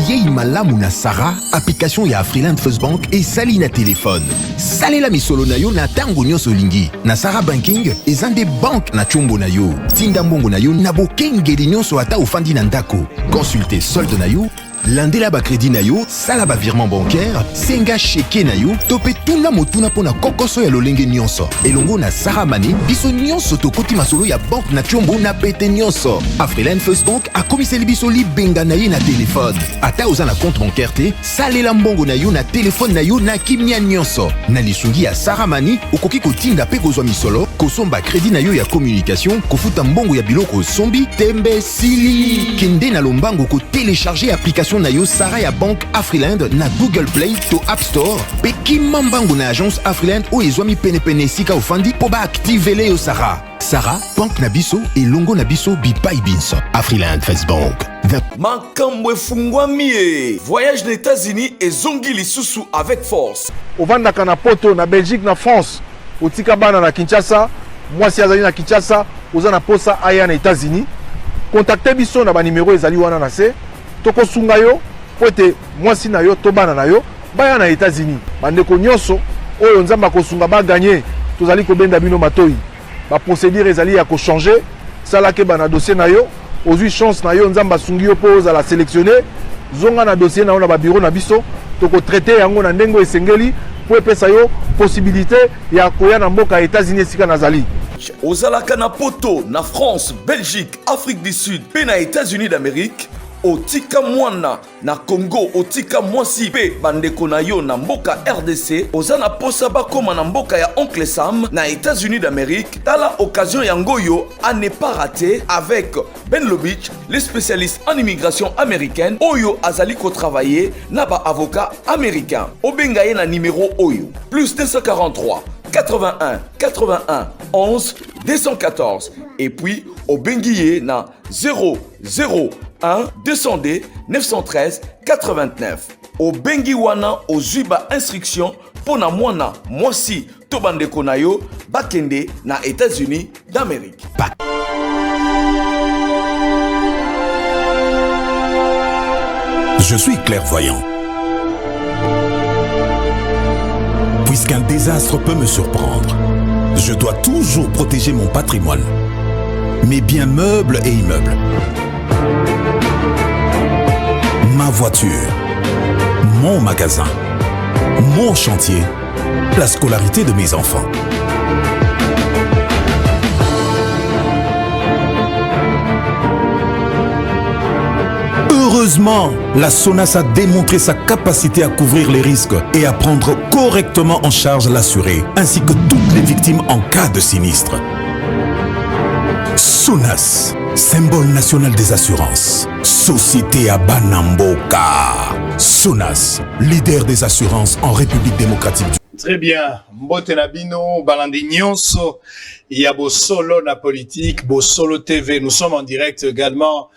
Yei malamu na Sarah, application ya Afriland First Bank et sali na téléphone. Salela misolo na yo na tango nyonso lingi. Na Sarah Banking, ezande bank na chombo na yo. Tinda mbongo na yo na bokengeli nyonso ata ofandi na ndako. Consultez solde na yo, landela ba crédit na yo, sala ba virement bancaire, senga cheke na yo, tope tuna motuna pona kokoso ya lolenge nyonso. Elongo na Sarah Money, biso nyonso tokoti masolo ya bank na chombo na pete nyonso. Afriland First Bank a komiseli biso libenga na ye na téléphone. Ata oza na compte bancaire te, salela mbongo na yo na téléphone na yo na kimia nyonso. Na lisungi ya Sarah Money, okoki kotinda pe kozwa misolo, kosomba crédit na yo ya communication, kofuta mbongo ya biloko sombi, tembe sili. Kende na lombango ko télécharger application na yo Sarah ya Bank Afriland na Google Play to App Store. Pe kimambango na agence Afriland o ezwami pene sika ofandi po ba activele yo Sarah. Sarah, Bank na biso et longo na biso bipai binso. Afriland First Bank. Makambo fungwami. Voyage aux États-Unis et zongi lisusu avec force. Ovandaka na poto na Belgique na France. Otika bana na Kinshasa, moi si azali na Kinshasa, oza na posa aya na États-Unis. Contactez biso na ba numéro ezali wana na se. Toko sunga yo, pote moi si na yo to bana na yo, baya na États-Unis. Bandeko nyonso oyo nzamba ko sunga ba gagner, tozali ko benda bino matoi. Ba procédure ezali ya ko changer, sala ke bana dossier na yo, ozui chance na yo nzamba sungi yo pose à la sélectionner, zonga na dossier na yo na ba bureau na biso, toko traiter yango na ndengo esengeli pour epesa yo possibilité ya koya na mboka États-Unis sika nazali. Ozalaka na poto na France, Belgique, Afrique du Sud, pe na États-Unis d'Amérique. Otika mwana na Congo, otika mwasi pe bandeko na yo na mboka RDC, ozana posa bakoma na mboka ya Oncle Sam na États-Unis d'Amérique. Tala occasion yangoyo à ne pas rater avec Ben Lobich, les spécialistes en immigration américaine, Oyo Azaliko travailler na ba avocat américain. Obengaye na numéro Oyo plus 243 81 81 11 214 et puis Obengiye na 001 200D 913 89. Au Bengiwana au Zuba instruction pour na mwana mwasi tobande konayo bakende na États-Unis d'Amérique. Je suis clairvoyant. Puisqu'un désastre peut me surprendre, je dois toujours protéger mon patrimoine, mes biens meubles et immeubles, ma voiture, mon magasin, mon chantier, la scolarité de mes enfants. Heureusement, la SONAS a démontré sa capacité à couvrir les risques et à prendre correctement en charge l'assuré, ainsi que toutes les victimes en cas de sinistre. SONAS, symbole national des assurances. Société à Banamboka. SONAS, leader des assurances en République démocratique du Très bien. Mbote na bino, balandi nyonso. Il y a Bosolo na politique, Bosolo TV. Nous sommes en direct également,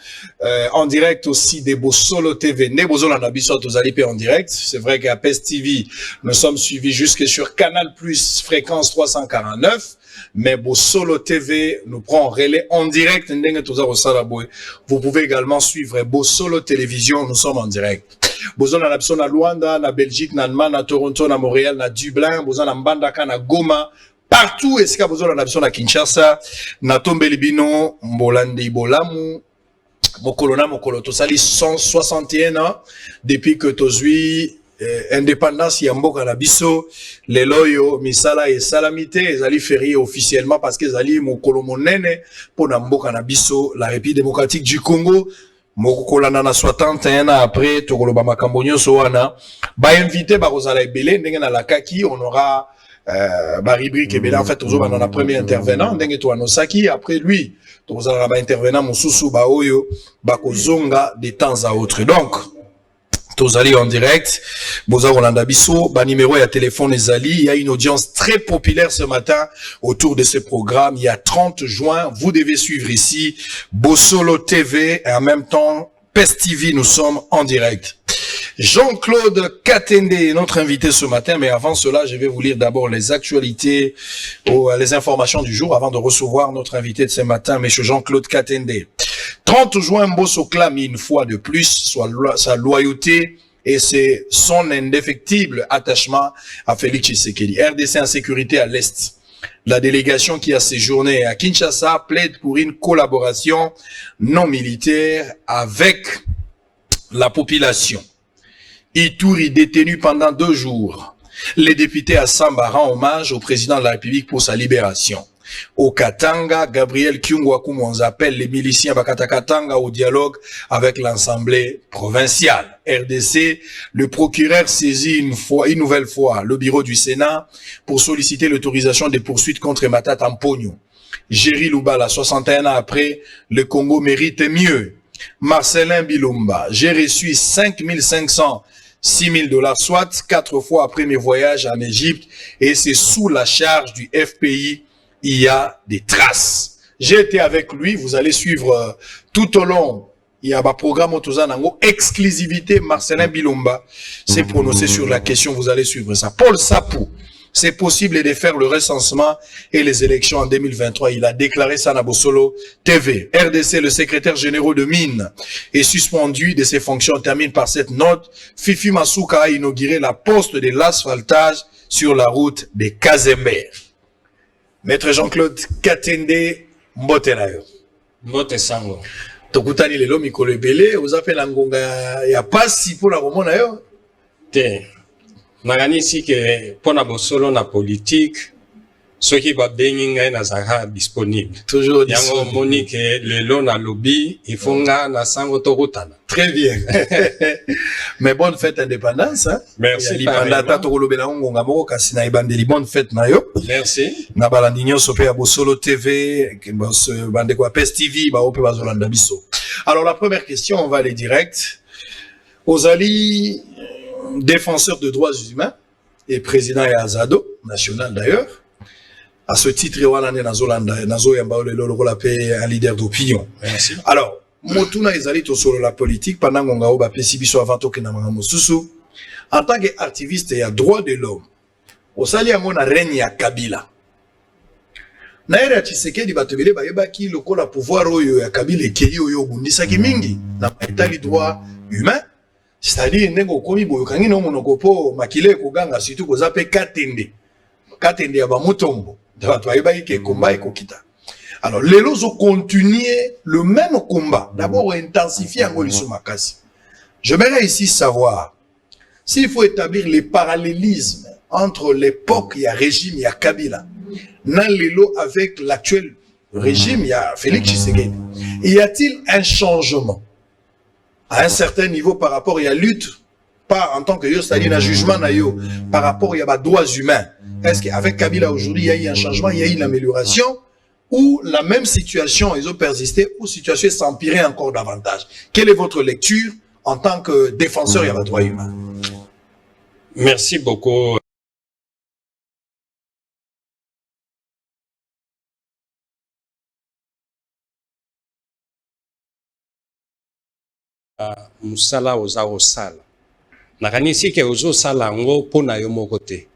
en direct aussi des Bosolo TV. Ne Bosolo na biso tozali en direct. C'est vrai qu'à PES TV, nous sommes suivis jusque sur Canal Plus, fréquence 349. Mais Bosolo TV nous prend relais en direct. Vous pouvez également suivre Bosolo Télévision. Nous sommes en direct. Bozon na biso na Luanda, na Belgique, na Allemagne, na Toronto, na Montréal, na Dublin, bozon na Mbandaka, na Goma, partout esika bozon na biso na Kinshasa, na Tombeli bino, Mbolandi Bolamu, Mokolona Mokolo tosali 161 ans depuis que tozui indépendance ya mboka na biso lelo yo misala et salamité ezali férié officiellement parce que ezali mokolo monene pona mboka na biso la République démocratique du Congo. Mokolana na 61 ans après tokoloba makambo nyonso wana ba invité ba kozala ebele ndenge na lakaki on aura ba rubrique ebele en fait tozo na premier intervenant ndenge to anosaki après lui tozala ba intervenant mosusu ba oyo ba kozonga de temps à autre donc tozali en direct boza Rolanda Bisso ba numéro ya téléphone ezali il y a une audience très populaire ce matin autour de ce programme il y a 30 juin vous devez suivre ici Bosolo TV et en même temps PES TV nous sommes en direct Jean-Claude Katende, notre invité ce matin, mais avant cela, je vais vous lire d'abord les actualités ou les informations du jour avant de recevoir notre invité de ce matin, M. Jean-Claude Katende. 30 juin, Mbosso clame une fois de plus sa loyauté et c'est son indéfectible attachement à Félix Tshisekedi. RDC en sécurité à l'Est. La délégation qui a séjourné à Kinshasa plaide pour une collaboration non militaire avec la population. Ituri détenu pendant 2 jours. Les députés à Samba rendent hommage au président de la République pour sa libération. Au Katanga, Gabriel Kyungwakumonza appelle les miliciens Bakatakatanga au dialogue avec l'Assemblée provinciale. RDC, le procureur saisit une nouvelle fois le bureau du Sénat pour solliciter l'autorisation des poursuites contre Matata Mpogno. Géry Loubala, 61 ans après, le Congo mérite mieux. Marcelin Bilumba, j'ai reçu 5500 $6 000, soit 4 fois après mes voyages en Égypte, et c'est sous la charge du FPI. Il y a des traces. J'ai été avec lui, vous allez suivre tout au long. Il y a un programme Otozanango, exclusivité. Marcelin Bilumba s'est prononcé sur la question, vous allez suivre ça. Paul Sapou, c'est possible de faire le recensement et les élections en 2023. Il a déclaré ça à Bosolo TV. RDC, le secrétaire général de Mines, est suspendu de ses fonctions. On termine par cette note. Fifi Masuka a inauguré la poste de l'asphaltage sur la route de Kazember. Maître Jean-Claude Katende, mbote na yo. Mbote sango. Tokutani lelo mikolo ebele, ozapela ngonga ya pasi pour la komona yo. Te. Naganisi ke pona bosolo na politique, ceux qui va benga na zaka disponible. Toujours disponible. Yango monique lelo na lobby, il faut na sango tokutana. Très bien. Mais bonne fête indépendance, hein. Merci. Bonne fête na yo. Merci. Na balandinyo sope ya Bosolo TV, bande kwa PES TV, ba ope bazolanda biso. Alors la première question, on va aller direct. Ozali, défenseur de droits humains et président ya Azado, national d'ailleurs. À ce titre, wana ne nazolanda, nazo yamba lelo lokola pe un leader d'opinion. Merci. Alors, Motuna ezali to solo la politique pendant ngonga oba pesi biso avant to kena manga mosusu en tant qu'activiste ya droit de l'homme osali yango na règne ya Kabila na era Tshisekedi batebele bayebaki lokola pouvoir oyo ya Kabila ekeli oyo bundisaki mingi na etali droit humain, c'est-à-dire ndenge komi boyo kangi no monoko po makile koganga surtout koza pe katende ya ba mutombo bato bayebaki ke komba ekokita. Alors, les lots ont continué le même combat. D'abord, intensifier en Makasi. J'aimerais ici savoir s'il faut établir les parallélismes entre l'époque, il y a régime, il y a Kabila, dans les lots avec l'actuel régime, il y a Félix Tshisekedi. Y a-t-il un changement à un certain niveau par rapport à la lutte, pas en tant que yo, c'est-à-dire un jugement na yo, par rapport à les droits humains? Est-ce qu'avec Kabila aujourd'hui, il y a eu un changement, il y a eu une amélioration? Ou la même situation, ils ont persisté, ou situation s'empirer encore davantage? Quelle est votre lecture en tant que défenseur des droits humains? Merci beaucoup. Musala oza osala. Nakanisi ke ozo sala ngo pona yo moko te.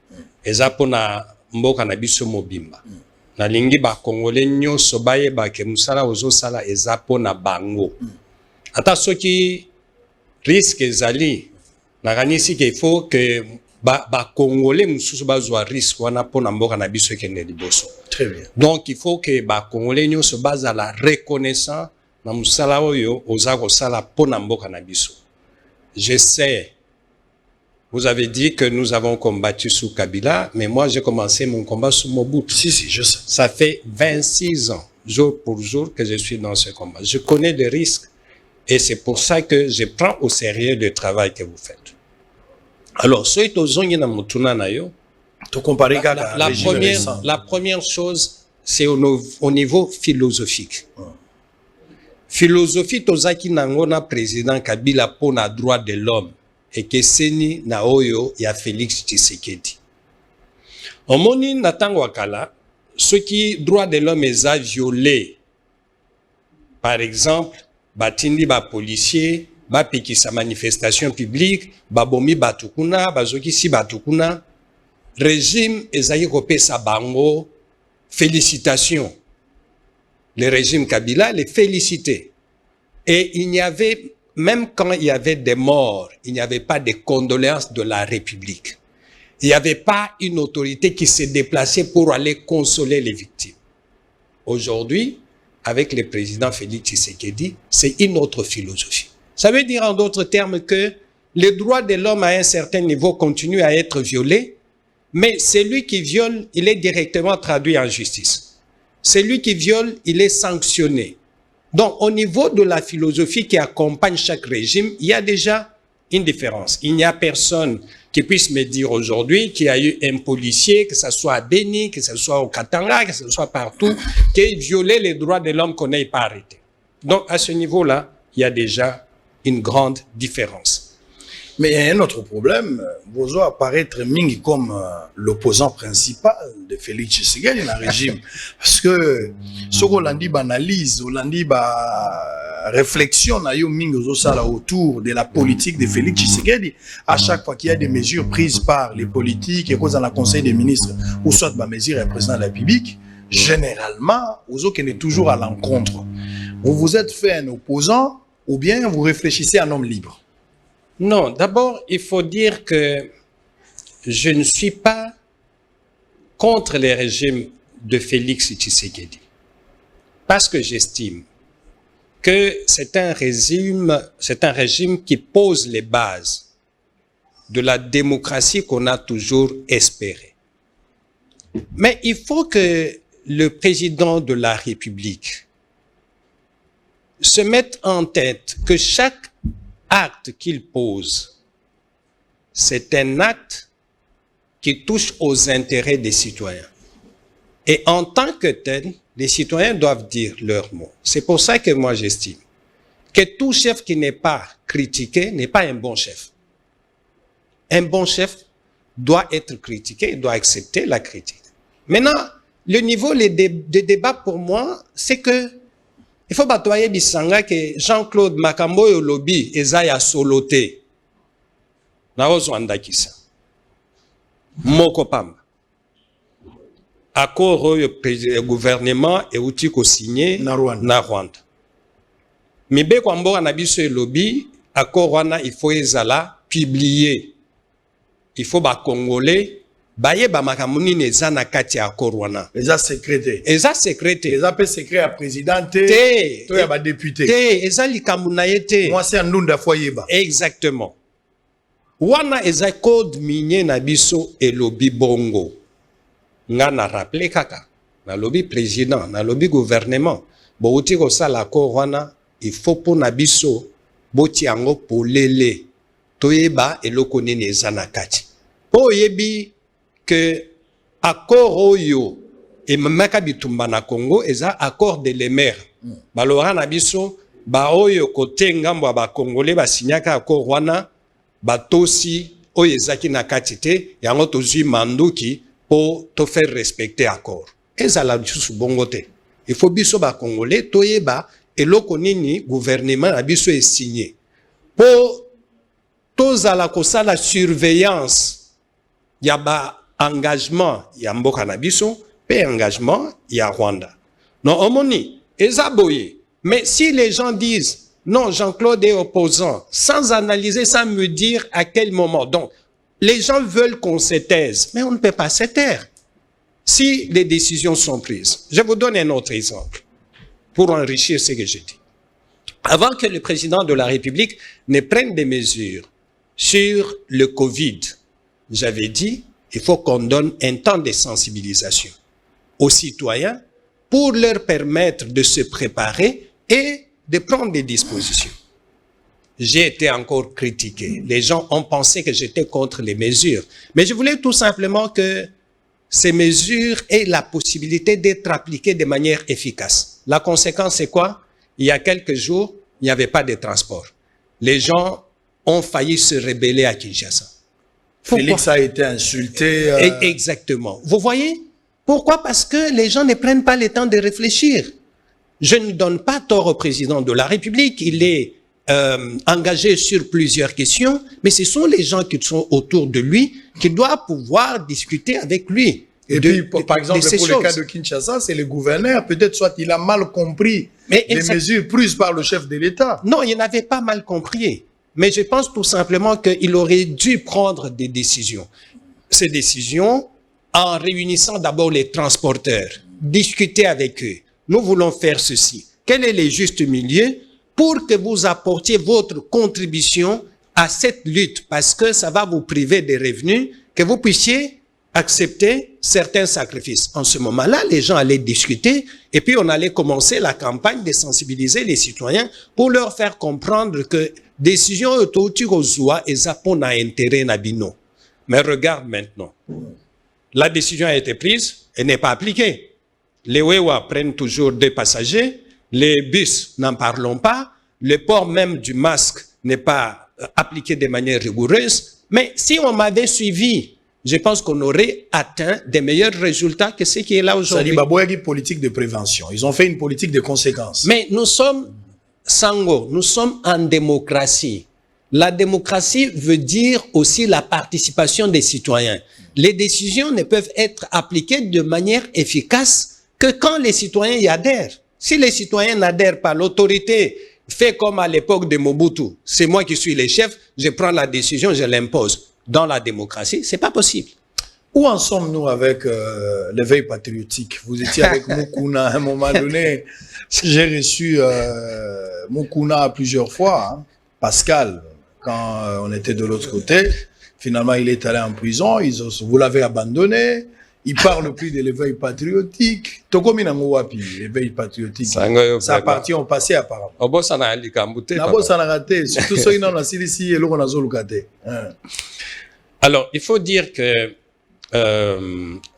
Eza pona mboka na biso mobimba. Nalingi ba Congolais nyonso bayeba ke musala ozo sala eza pona bango. Ata soki risque ezali nakanisi ke il faut que ba Congolais mususu bazwa risque wana pona mboka na biso kende liboso. Très bien. Donc il faut que ba Congolais nyonso bazala reconnaissant na musala oyo oza ko sala pona mboka na biso. Je sais. Vous avez dit que nous avons combattu sous Kabila, mais moi j'ai commencé mon combat sous Mobutu. Si, je sais. Ça fait 26 ans, jour pour jour, que je suis dans ce combat. Je connais les risques et c'est pour ça que je prends au sérieux le travail que vous faites. Alors, la première chose, c'est au niveau philosophique. Philosophie tozaki nangona président Kabila pour na droit de l'homme. Et que seni na oyo ya Félix Tshisekedi. Omoni natango wakala, ceux qui droit de l'homme est violé. Par exemple, batindi ba policier, bapeki sa manifestation publique, babomi batukuna, bazokisi batukuna, régime ezali kopesa bango félicitations. Le régime Kabila les félicitait. Et il n'y avait, même quand il y avait des morts, il n'y avait pas de condoléances de la République. Il n'y avait pas une autorité qui s'est déplacée pour aller consoler les victimes. Aujourd'hui, avec le président Félix Tshisekedi, c'est une autre philosophie. Ça veut dire en d'autres termes que les droits de l'homme à un certain niveau continuent à être violés, mais celui qui viole, il est directement traduit en justice. Celui qui viole, il est sanctionné. Donc, au niveau de la philosophie qui accompagne chaque régime, il y a déjà une différence. Il n'y a personne qui puisse me dire aujourd'hui qu'il y a eu un policier, que ce soit à Beni, que ce soit au Katanga, que ce soit partout, qui a violé les droits de l'homme qu'on n'ait pas arrêté. Donc, à ce niveau-là, il y a déjà une grande différence. Mais il y a un autre problème. Bozo apparaître mingi comme l'opposant principal de Félix Tshisekedi dans le régime. Parce que ce qu'on a dit, analyse, on a dit, réflexion, na yo mingi autour de la politique de Félix Tshisekedi. À chaque fois qu'il y a des mesures prises par les politiques et cause dans le Conseil des ministres, ou soit des mesures du président de la République, généralement, vous êtes toujours à l'encontre. Vous vous êtes fait un opposant, ou bien vous réfléchissez à un homme libre. Non, d'abord, il faut dire que je ne suis pas contre le régime de Félix Tshisekedi. Parce que j'estime que c'est un régime qui pose les bases de la démocratie qu'on a toujours espérée. Mais il faut que le président de la République se mette en tête que chaque acte qu'il pose, c'est un acte qui touche aux intérêts des citoyens. Et en tant que tel, les citoyens doivent dire leur mot. C'est pour ça que moi j'estime que tout chef qui n'est pas critiqué n'est pas un bon chef. Un bon chef doit être critiqué, il doit accepter la critique. Maintenant, le niveau des débats pour moi, c'est que il faut batoyer bisanga que Jean-Claude Makambo et lobby ezaya soloté. Na ozwanda kisa. Moko pamba. Accord au gouvernement et outil ko signé na Rwanda. Mibe kwa mboka na biso lobby accord wana il faut ezala publier. Il faut ba congolais baye ba makamuni neza na kati ya accord wana. Eza secrété. Eza secrété. Eza pe secret à président te to ya ba député. Te eza likamu na yete. Moi c'est ndunda foyeba. Exactement. Wana eza code minier na biso et lobby bongo. Nga na rappelé kaka. Na lobby président, na lobby gouvernement. Bo uti ko sala accord wana, il faut pour na biso boti yango polele. Toyeba eloko nini eza na kati. Po yebi que accord oyo et mamaka bitumba na Congo eza accord de l'EMER. Balora na biso ba oyo kote ngambo ba congolais ba signaka accord wana batosi oyo ezaki na kati te yango tozui manduki pour te faire respecter accord. Eza la biso bongo te. Il faut biso ba congolais toyeba eloko nini gouvernement na biso est signé. Pour tozala kosala surveillance ya ba engagement ya mboka na biso pe engagement ya Rwanda. Non omoni ezaboye. Mais si les gens disent non, Jean-Claude est opposant, sans analyser, sans me dire à quel moment. Donc, les gens veulent qu'on se taise, mais on ne peut pas se taire si les décisions sont prises. Je vous donne un autre exemple pour enrichir ce que j'ai dit. Avant que le président de la République ne prenne des mesures sur le Covid, j'avais dit il faut qu'on donne un temps de sensibilisation aux citoyens pour leur permettre de se préparer et de prendre des dispositions. J'ai été encore critiqué. Les gens ont pensé que j'étais contre les mesures. Mais je voulais tout simplement que ces mesures aient la possibilité d'être appliquées de manière efficace. La conséquence, c'est quoi? Il y a quelques jours, il n'y avait pas de transport. Les gens ont failli se rebeller à Kinshasa. Pourquoi? Félix a été insulté. Exactement. Vous voyez? Pourquoi? Parce que les gens ne prennent pas le temps de réfléchir. Je ne donne pas tort au président de la République. Il est engagé sur plusieurs questions, mais ce sont les gens qui sont autour de lui qui doivent pouvoir discuter avec lui. Et puis, par exemple, pour le cas de Kinshasa, c'est le gouverneur. Peut-être soit il a mal compris les mesures prises par le chef de l'État. Non, il n'avait pas mal compris. Mais je pense tout simplement qu'il aurait dû prendre des décisions. Ces décisions en réunissant d'abord les transporteurs, discuter avec eux. Nous voulons faire ceci. Quel est le juste milieu pour que vous apportiez votre contribution à cette lutte? Parce que ça va vous priver des revenus, que vous puissiez accepter certains sacrifices. En ce moment-là, les gens allaient discuter et puis on allait commencer la campagne de sensibiliser les citoyens pour leur faire comprendre que décision autour et Japon a intérêt nabino. Mais regarde maintenant. La décision a été prise et n'est pas appliquée. Les Wewa prennent toujours des passagers, les bus n'en parlons pas, le port même du masque n'est pas appliqué de manière rigoureuse. Mais si on m'avait suivi, je pense qu'on aurait atteint des meilleurs résultats que ce qui est là aujourd'hui. Ça dit, une politique de prévention. Ils ont fait une politique de conséquences. Mais nous sommes, Sango, nous sommes en démocratie. La démocratie veut dire aussi la participation des citoyens. Les décisions ne peuvent être appliquées de manière efficace que quand les citoyens y adhèrent. Si les citoyens n'adhèrent pas, l'autorité fait comme à l'époque de Mobutu. C'est moi qui suis le chef, je prends la décision, je l'impose. Dans la démocratie, c'est pas possible. Où en sommes-nous avec l'éveil patriotique? Vous étiez avec Mukuna à un moment donné. J'ai reçu Mukuna plusieurs fois. Hein. Pascal, quand on était de l'autre côté, finalement il est allé en prison. Vous l'avez abandonné. Il parle plus de l'éveil patriotique. Tokomi wapi, l'éveil patriotique. Ça appartient au passé apparemment. Surtout ceux qui n'ont pas ici et l'on a zolukate. Alors, il faut dire que,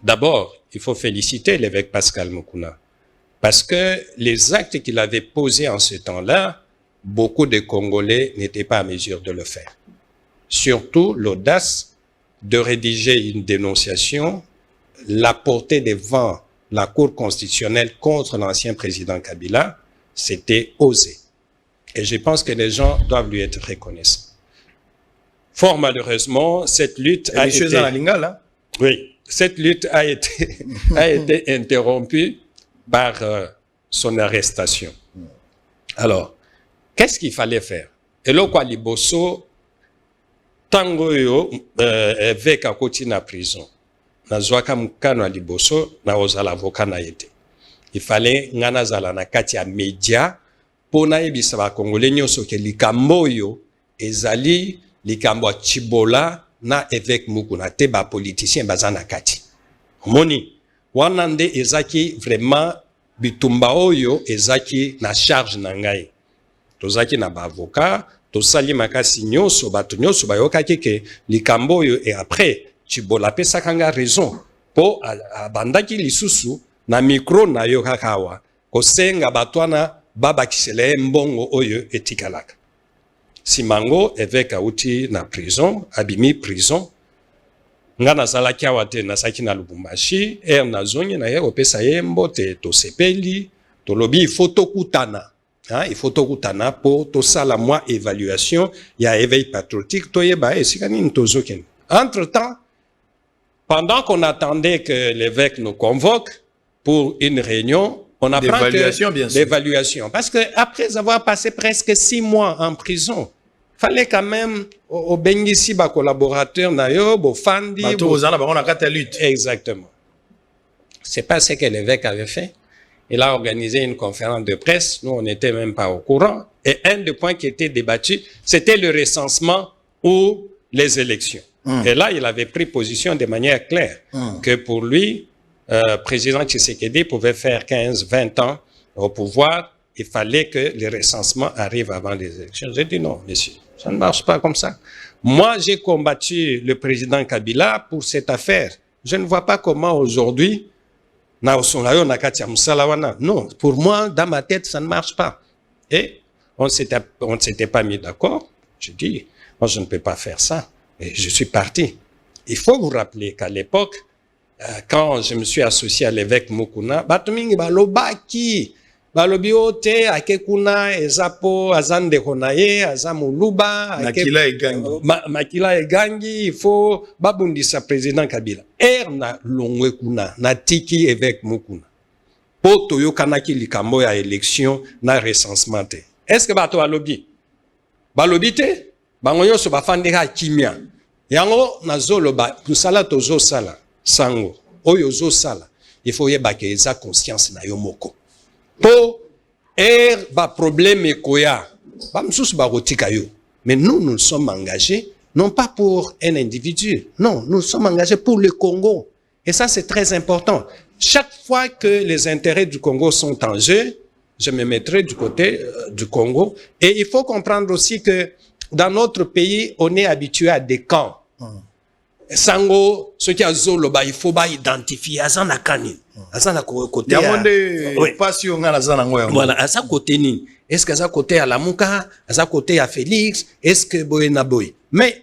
d'abord, il faut féliciter l'évêque Pascal Mukuna. Parce que les actes qu'il avait posés en ce temps-là, beaucoup de Congolais n'étaient pas à mesure de le faire. Surtout l'audace de rédiger une dénonciation, la portée devant la Cour constitutionnelle contre l'ancien président Kabila, c'était osé. Et je pense que les gens doivent lui être reconnaissants. Fort malheureusement, cette lutte a été... Oui, cette lutte a été, interrompue par son arrestation. Alors, qu'est-ce qu'il fallait faire? Et là, quoi, Liboso, tango yo, avec à côté na prison, na zwaka mukano Liboso, na ozala avocat na yete. Il fallait ngana zala na kati ya media, pour na yebisa ba Congolais nyonso ke likambo yo ezali likambo Chibola na évêque Mukuna te ba politicien bazana kati. Moni wanande ezaki vraiment bitumba oyo ezaki na charge na ngai. Tozaki na ba avocat, tosali makasi nyonso bato nyonso bayokaki ke likambo oyo et après Chibola pesa kanga raison po abandaki lisusu na micro na yo kakawa kosenga batwana baba kisele mbongo oyo etikalaka. Simango évêque auti na prison, abimi prison. Nga nazalaki awa te nasaki na Lubumbashi, na zongi na ye opesa ye mbote to sepeli, to lobi il faut tokutana. Hein, il faut tokutana pour to sala moi évaluation ya éveil patriotique to yeba esika nini tozoken. Entre-temps, pendant qu'on attendait que l'évêque nous convoque pour une réunion, on apprend que l'évaluation, parce que après avoir passé presque 6 mois en prison, fallait quand même au Bengisi ba collaborateur nayo bo fandi exactement. C'est pas ce que l'évêque avait fait. Il a organisé une conférence de presse, nous on n'était même pas au courant, et un des points qui était débattu, c'était le recensement ou les élections. Et là, il avait pris position de manière claire que pour lui, président Tshisekedi pouvait faire 15-20 ans au pouvoir, il fallait que le recensement arrive avant les élections. J'ai dit non, monsieur, ça ne marche pas comme ça. Moi, j'ai combattu le président Kabila pour cette affaire. Je ne vois pas comment aujourd'hui, non, pour moi, dans ma tête, ça ne marche pas. Et on ne s'était pas mis d'accord. J'ai dit, moi, je ne peux pas faire ça. Et je suis parti. Il faut vous rappeler qu'à l'époque, quand je me suis associé à l'évêque Mukuna, Batumingi Balobaki, balobi ote akekuna ezapo azande konaye azamuluba makila egangi makila egangi il faut babundisa président Kabila na longwe kuna na tiki évêque mukuna po toyokanaki likambo ya élection na recensement te est-ce que bato balobi te bango nyonso bafandeka kimia yango nazoloba kusala tozosala sango oyo ozosala il faut yebake eza conscience na yo moko po ba problème ekoya ba msusu ba rotika yo mais nous sommes engagés non pas pour un individu non nous sommes engagés pour le Congo et ça c'est très important. Chaque fois que les intérêts du Congo sont en jeu, je me mettrai du côté du Congo et il faut comprendre aussi que dans notre pays on est habitué à des camps. Sango, ce qui a zolo, il faut identifier azana kani, azana côté. Voilà, à sa côté ni. Est-ce que ça côté à la Mouka, à sa côté à Félix, est-ce que boy na boy. Mais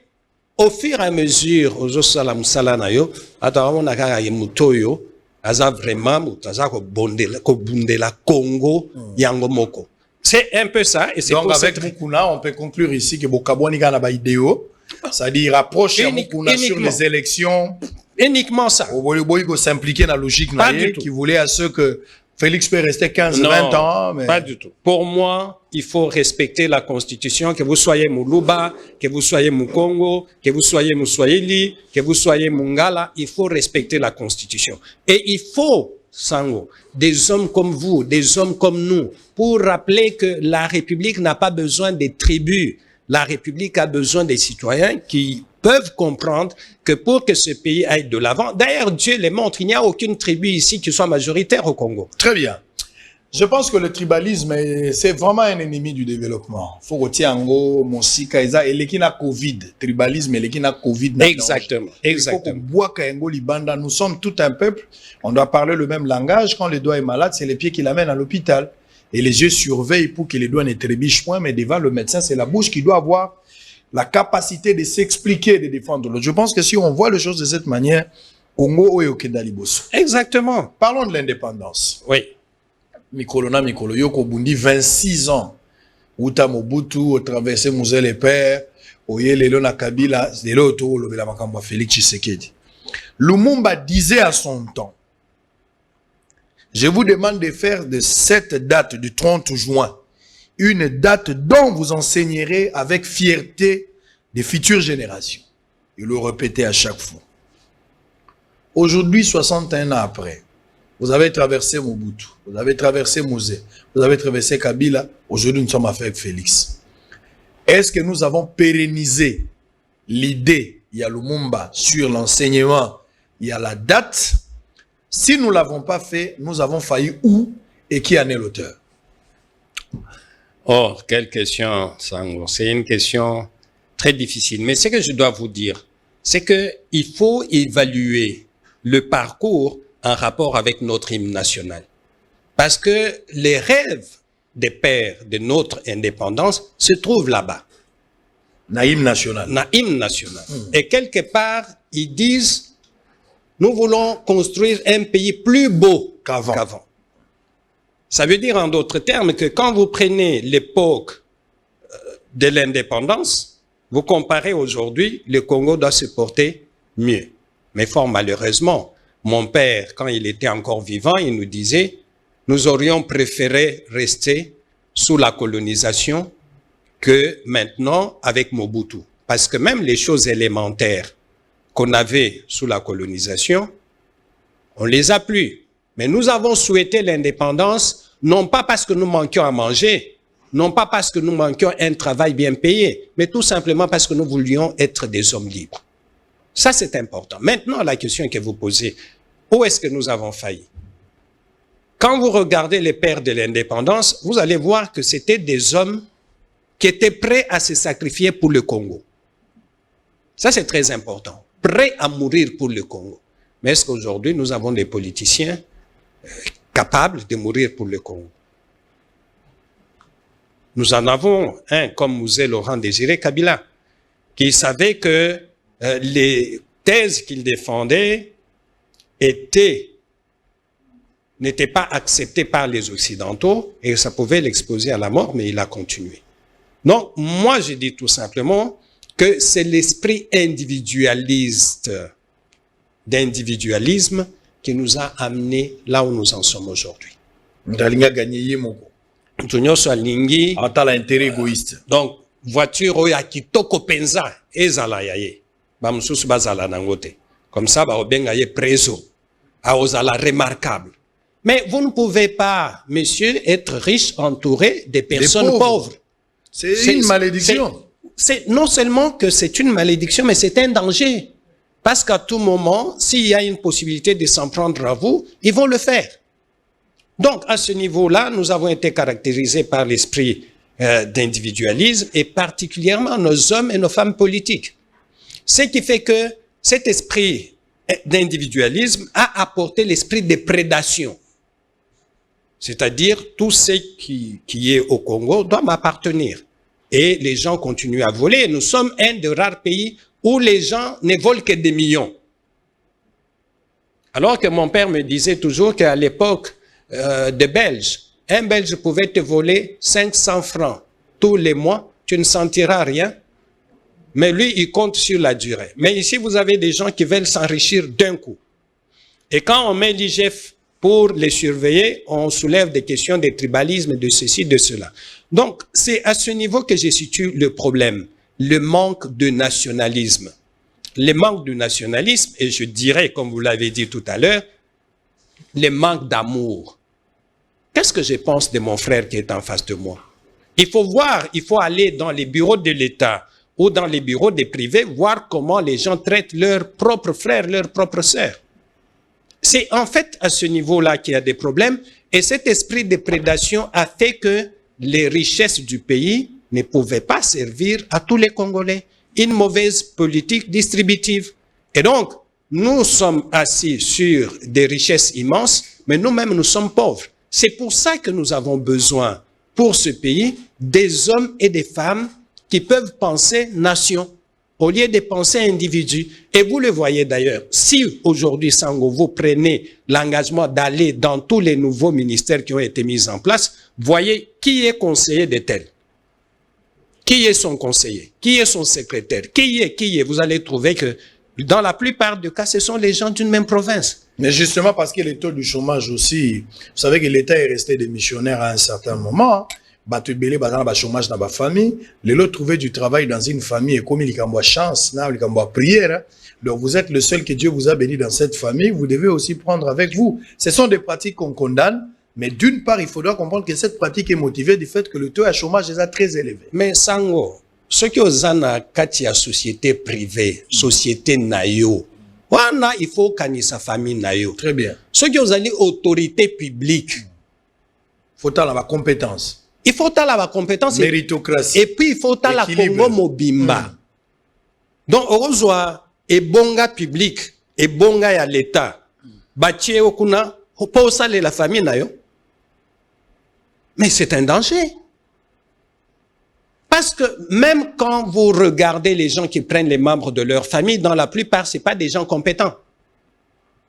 au fur et à mesure, aux osala musala na yo, atawamo na kaka yemutoyo, aza vraiment aza ko bundela Congo yango moko. C'est un peu ça et c'est donc avec Mukuna, on peut conclure ici que Bokabwani kana ba idéo. C'est-à-dire rapproche Mukuna sur les élections. Uniquement ça. Boy s'impliquer dans la logique qui voulait à ce que Félix peut rester 15-20 ans. Mais... Pas du tout. Pour moi, il faut respecter la Constitution, que vous soyez Muluba, que vous soyez Mukongo, que vous soyez Muswahili, que vous soyez Mungala, il faut respecter la Constitution. Et il faut, Sango, des hommes comme vous, des hommes comme nous, pour rappeler que la République n'a pas besoin des tribus. La République a besoin des citoyens qui peuvent comprendre que pour que ce pays aille de l'avant, d'ailleurs Dieu les montre, il n'y a aucune tribu ici qui soit majoritaire au Congo. Très bien. Je pense que le tribalisme, c'est vraiment un ennemi du développement. Faut retirer en gros, Monsika, et l'équina Covid, tribalisme et l'équina Covid. Exactement. Exactement. Il faut qu'on Libanda. Nous sommes tout un peuple, on doit parler le même langage. Quand le doigt est malade, c'est les pieds qui l'amènent à l'hôpital. Et les yeux surveillent pour que les doigts ne trébichent point, mais devant le médecin, c'est la bouche qui doit avoir la capacité de s'expliquer, de défendre l'autre. Je pense que si on voit les choses de cette manière, Congo est Kendaliboso. Exactement. Parlons de l'indépendance. Oui. Mikolona Mikolo Yoko Bundi, 26 ans. Uta Mobutu, au traversé Mouzel et Père, Oye Lelona Kabila, c'est l'auto, le Makamba Félix Tshisekedi. Lumumba disait à son temps, je vous demande de faire de cette date du 30 juin une date dont vous enseignerez avec fierté des futures générations. Il le répétait à chaque fois. Aujourd'hui, 61 ans après, vous avez traversé Mobutu, vous avez traversé Mosé, vous avez traversé Kabila. Aujourd'hui, nous sommes avec Félix. Est-ce que nous avons pérennisé l'idée, il y a Lumumba, sur l'enseignement, il y a la date? Si nous ne l'avons pas fait, nous avons failli où et qui en est l'auteur? Oh, quelle question, Sango. C'est une question très difficile. Mais ce que je dois vous dire, c'est qu'il faut évaluer le parcours en rapport avec notre hymne national. Parce que les rêves des pères de notre indépendance se trouvent là-bas. Na hymne national. Na hymne national. Et quelque part, ils disent, nous voulons construire un pays plus beau qu'avant. Ça veut dire en d'autres termes que quand vous prenez l'époque de l'indépendance, vous comparez aujourd'hui, le Congo doit se porter mieux. Mais fort malheureusement, mon père, quand il était encore vivant, il nous disait, nous aurions préféré rester sous la colonisation que maintenant avec Mobutu. Parce que même les choses élémentaires qu'on avait sous la colonisation, on les a plus. Mais nous avons souhaité l'indépendance, non pas parce que nous manquions à manger, non pas parce que nous manquions un travail bien payé, mais tout simplement parce que nous voulions être des hommes libres. Ça, c'est important. Maintenant, la question que vous posez, où est-ce que nous avons failli? Quand vous regardez les pères de l'indépendance, vous allez voir que c'était des hommes qui étaient prêts à se sacrifier pour le Congo. Ça, c'est très important. Prêts à mourir pour le Congo. Mais est-ce qu'aujourd'hui, nous avons des politiciens capables de mourir pour le Congo? Nous en avons un comme Mouzé Laurent Désiré Kabila, qui savait que les thèses qu'il défendait étaient n'était pas accepté par les Occidentaux et ça pouvait l'exposer à la mort, mais il a continué. Donc, moi, je dis tout simplement que c'est l'esprit individualiste, d'individualisme qui nous a amenés là où nous en sommes aujourd'hui. En tant l'intérêt égoïste. Donc, voiture oya kitoko penza ezala yaye. Ba mususu bazala nangote. Comme ça, ba obenga ye preso. A ozala remarquable. Mais vous ne pouvez pas, monsieur, être riche entouré des personnes pauvres. C'est une malédiction. Non seulement que c'est une malédiction, mais c'est un danger. Parce qu'à tout moment, s'il y a une possibilité de s'en prendre à vous, ils vont le faire. Donc, à ce niveau-là, nous avons été caractérisés par l'esprit d'individualisme et particulièrement nos hommes et nos femmes politiques. Ce qui fait que cet esprit d'individualisme a apporté l'esprit de prédation. C'est-à-dire, tout ce qui est au Congo doit m'appartenir. Et les gens continuent à voler. Nous sommes un des rares pays où les gens ne volent que des millions. Alors que mon père me disait toujours qu'à l'époque des Belges, un Belge pouvait te voler 500 francs tous les mois, tu ne sentiras rien. Mais lui, il compte sur la durée. Mais ici, vous avez des gens qui veulent s'enrichir d'un coup. Et quand on met l'IGF pour les surveiller, on soulève des questions de tribalisme, de ceci, de cela. Donc, c'est à ce niveau que je situe le problème, le manque de nationalisme. Le manque de nationalisme, et je dirais, comme vous l'avez dit tout à l'heure, le manque d'amour. Qu'est-ce que je pense de mon frère qui est en face de moi? Il faut voir, il faut aller dans les bureaux de l'État ou dans les bureaux des privés, voir comment les gens traitent leurs propres frères, leurs propres sœurs. C'est en fait à ce niveau-là qu'il y a des problèmes et cet esprit de prédation a fait que les richesses du pays ne pouvaient pas servir à tous les Congolais. Une mauvaise politique distributive. Et donc, nous sommes assis sur des richesses immenses, mais nous-mêmes, nous sommes pauvres. C'est pour ça que nous avons besoin, pour ce pays, des hommes et des femmes qui peuvent penser nation, au lieu de penser individu. Et vous le voyez d'ailleurs, si aujourd'hui, Sango, vous prenez l'engagement d'aller dans tous les nouveaux ministères qui ont été mis en place, voyez qui est conseiller de tel. Qui est son conseiller? Qui est son secrétaire? Qui est? Vous allez trouver que dans la plupart des cas, ce sont les gens d'une même province. Mais justement parce que les taux du chômage aussi, vous savez que l'État est resté des missionnaires à un certain moment. Batu belé bazana ba chômage dans ba famille, les autres trouver du travail dans une famille et comme il y a chance, il y a prière. Donc vous êtes le seul que Dieu vous a béni dans cette famille, vous devez aussi prendre avec vous. Ce sont des pratiques qu'on condamne, mais d'une part, il faudra comprendre que cette pratique est motivée du fait que le taux de chômage est très élevé. Mais Sango, ce qui aux katia société privée, société nayo, wana il faut qu'il sa famille nayo. Très bien. Ce qui aux autorité publique, faut avoir la compétence. Il faut avoir la compétence. Méritocratie. Et puis il faut avoir la Congo mobimba. Donc heureusement, et bonga public, et bonga ya l'État, bâtir okuna, pour saler la famille nayo. Mais c'est un danger. Parce que même quand vous regardez les gens qui prennent les membres de leur famille, dans la plupart, ce n'est pas des gens compétents.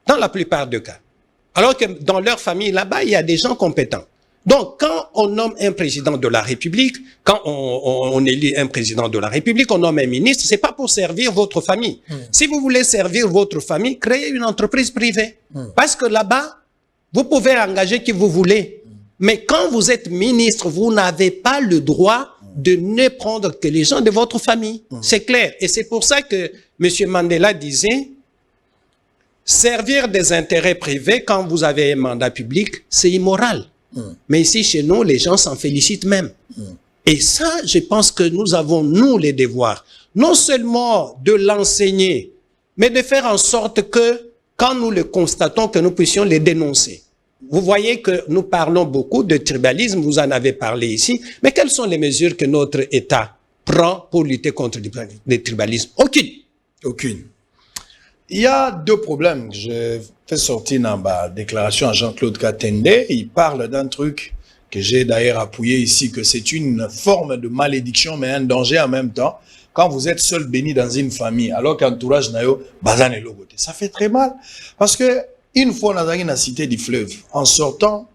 Dans la plupart des cas. Alors que dans leur famille, là-bas, il y a des gens compétents. Donc, quand on nomme un président de la République, quand on élit un président de la République, on nomme un ministre, c'est pas pour servir votre famille. Si vous voulez servir votre famille, créez une entreprise privée. Parce que là-bas, vous pouvez engager qui vous voulez. Mais quand vous êtes ministre, vous n'avez pas le droit de ne prendre que les gens de votre famille. C'est clair. Et c'est pour ça que M. Mandela disait, servir des intérêts privés quand vous avez un mandat public, c'est immoral. Mais ici, chez nous, les gens s'en félicitent même. Et ça, je pense que nous avons, nous, les devoirs, non seulement de l'enseigner, mais de faire en sorte que, quand nous le constatons, que nous puissions les dénoncer. Vous voyez que nous parlons beaucoup de tribalisme, vous en avez parlé ici, mais quelles sont les mesures que notre État prend pour lutter contre le tribalisme? Aucune. Aucune. Il y a deux problèmes que je fais sortir dans ma déclaration à Jean-Claude Katende. Il parle d'un truc que j'ai d'ailleurs appuyé ici, que c'est une forme de malédiction, mais un danger en même temps. Quand vous êtes seul béni dans une famille, alors qu'entourage n'a yo, bazan et logoté. Ça fait très mal. Parce que Une fois, on a la cité du fleuve. En sortant,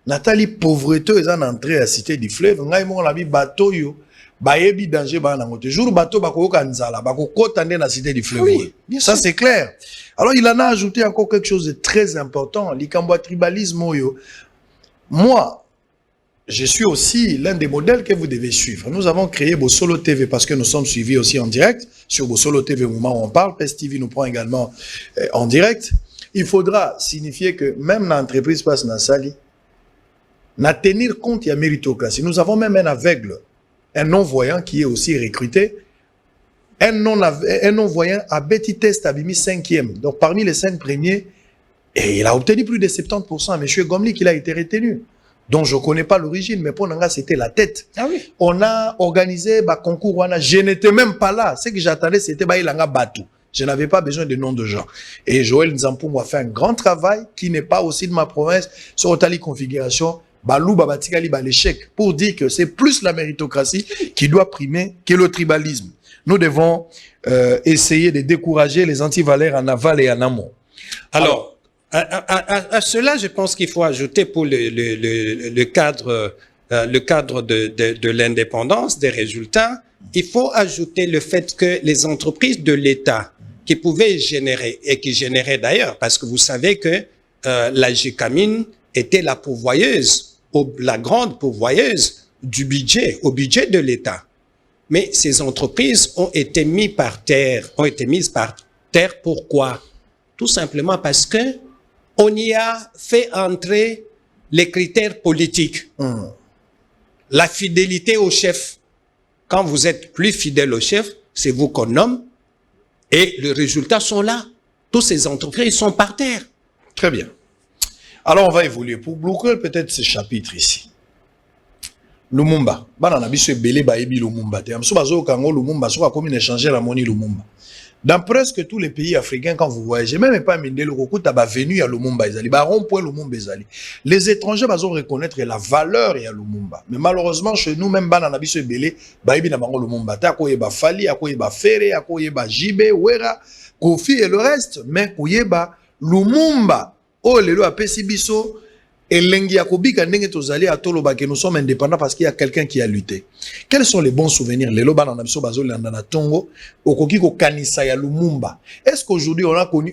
Nathalie pauvreté est en entrée à la cité du fleuve. On a mis bateau yo. Bayebi danger ba na ngote. Jour bateau bako kanzala, bako kotande na cité du fleuve. Oui, ça c'est clair. Alors il en a ajouté encore quelque chose de très important, l'ikambo tribalisme yo. Moi, je suis aussi l'un des modèles que vous devez suivre. Nous avons créé Bosolo TV parce que nous sommes suivis aussi en direct sur Bosolo TV au moment où on parle. PES TV nous prend également en direct. Il faudra signifier que même dans l'entreprise passe dans Sali, na tenir compte de la méritocratie. Nous avons même un aveugle, un non-voyant qui est aussi recruté. Un non-voyant a Betty Test a mis 5e. Donc parmi les 5 premiers, et il a obtenu plus de 70%. Monsieur Gomli qui a été retenu. Donc je ne connais pas l'origine, mais pour Nanga c'était la tête. Ah oui. On a organisé un concours, je n'étais même pas là. Ce que j'attendais c'était Baïlanga Batou. Je n'avais pas besoin de noms de gens. Et Joël Nzampoum a fait un grand travail qui n'est pas aussi de ma province sur Otali Configuration. Balou Babatikali l'échec pour dire que c'est plus la méritocratie qui doit primer que le tribalisme. Nous devons essayer de décourager les antivaleurs en aval et en amont. Alors à cela, je pense qu'il faut ajouter pour le cadre de l'indépendance des résultats, il faut ajouter le fait que les entreprises de l'État qui pouvaient générer, et qui généraient d'ailleurs, parce que vous savez que la GECAMIN était la pourvoyeuse, la grande pourvoyeuse du budget, au budget de l'État. Mais ces entreprises ont été mises par terre. Pourquoi? Tout simplement parce que on y a fait entrer les critères politiques. La fidélité au chef. Quand vous êtes plus fidèle au chef, c'est vous qu'on nomme. Et les résultats sont là. Toutes ces entreprises sont par terre. Très bien. Alors on va évoluer. Pour bloquer peut-être ce chapitre ici. Lumumba. Banana biso belé baebi Lumumba. Amso bazo kango Lumumba. So a comme échanger la monnaie Lumumba. Dans presque tous les pays africains, quand vous voyagez, même pas Mindelo Kokuta ba venu à Lumumba Ezali, ba rond-point Lumumba Ezali. Les étrangers bazo reconnaître la valeur ya Lumumba. Mais malheureusement chez nous même banana biso belé baebi na bango Lumumba. Ta koyeba Fali, akoyeba Fere, akoyeba Jibe, Wera, Kofi et le reste, mais koyeba Lumumba. Oh lelo apesi biso et lengi yakobika ndenge tozali atoloba que nous sommes indépendants parce qu'il y a quelqu'un qui a lutté. Quels sont les bons souvenirs lelo bana na biso bazo landa na tongo okoki ko kanisa ya Lumumba? Est-ce qu'aujourd'hui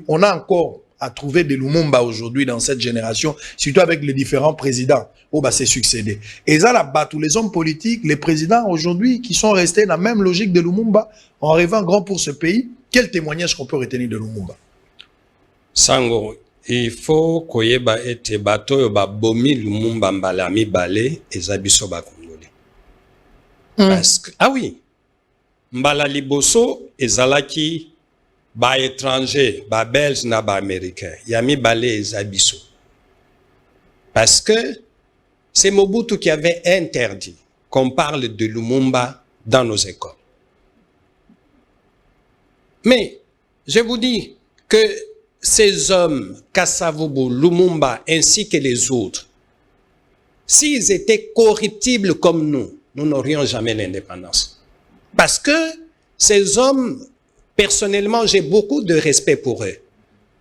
on a encore à trouver des Lumumba aujourd'hui dans cette génération, surtout avec les différents présidents où bah c'est succédé. Et ça là-bas tous les hommes politiques, les présidents aujourd'hui qui sont restés dans la même logique de Lumumba en rêvant grand pour ce pays. Quel témoignage qu'on peut retenir de Lumumba? Sango, il faut koyeba ete bato yo babomi Lumumba mbala mibale eza biso ba Congolais. Parce que ah oui, mbala liboso ezalaki ba étranger, ba belge na ba américain. Ya mibale eza biso. Parce que c'est Mobutu qui avait interdit qu'on parle de Lumumba dans nos écoles. Mais je vous dis que ces hommes, Kasavubu, Lumumba, ainsi que les autres, s'ils étaient corruptibles comme nous n'aurions jamais l'indépendance. Parce que ces hommes, personnellement, j'ai beaucoup de respect pour eux.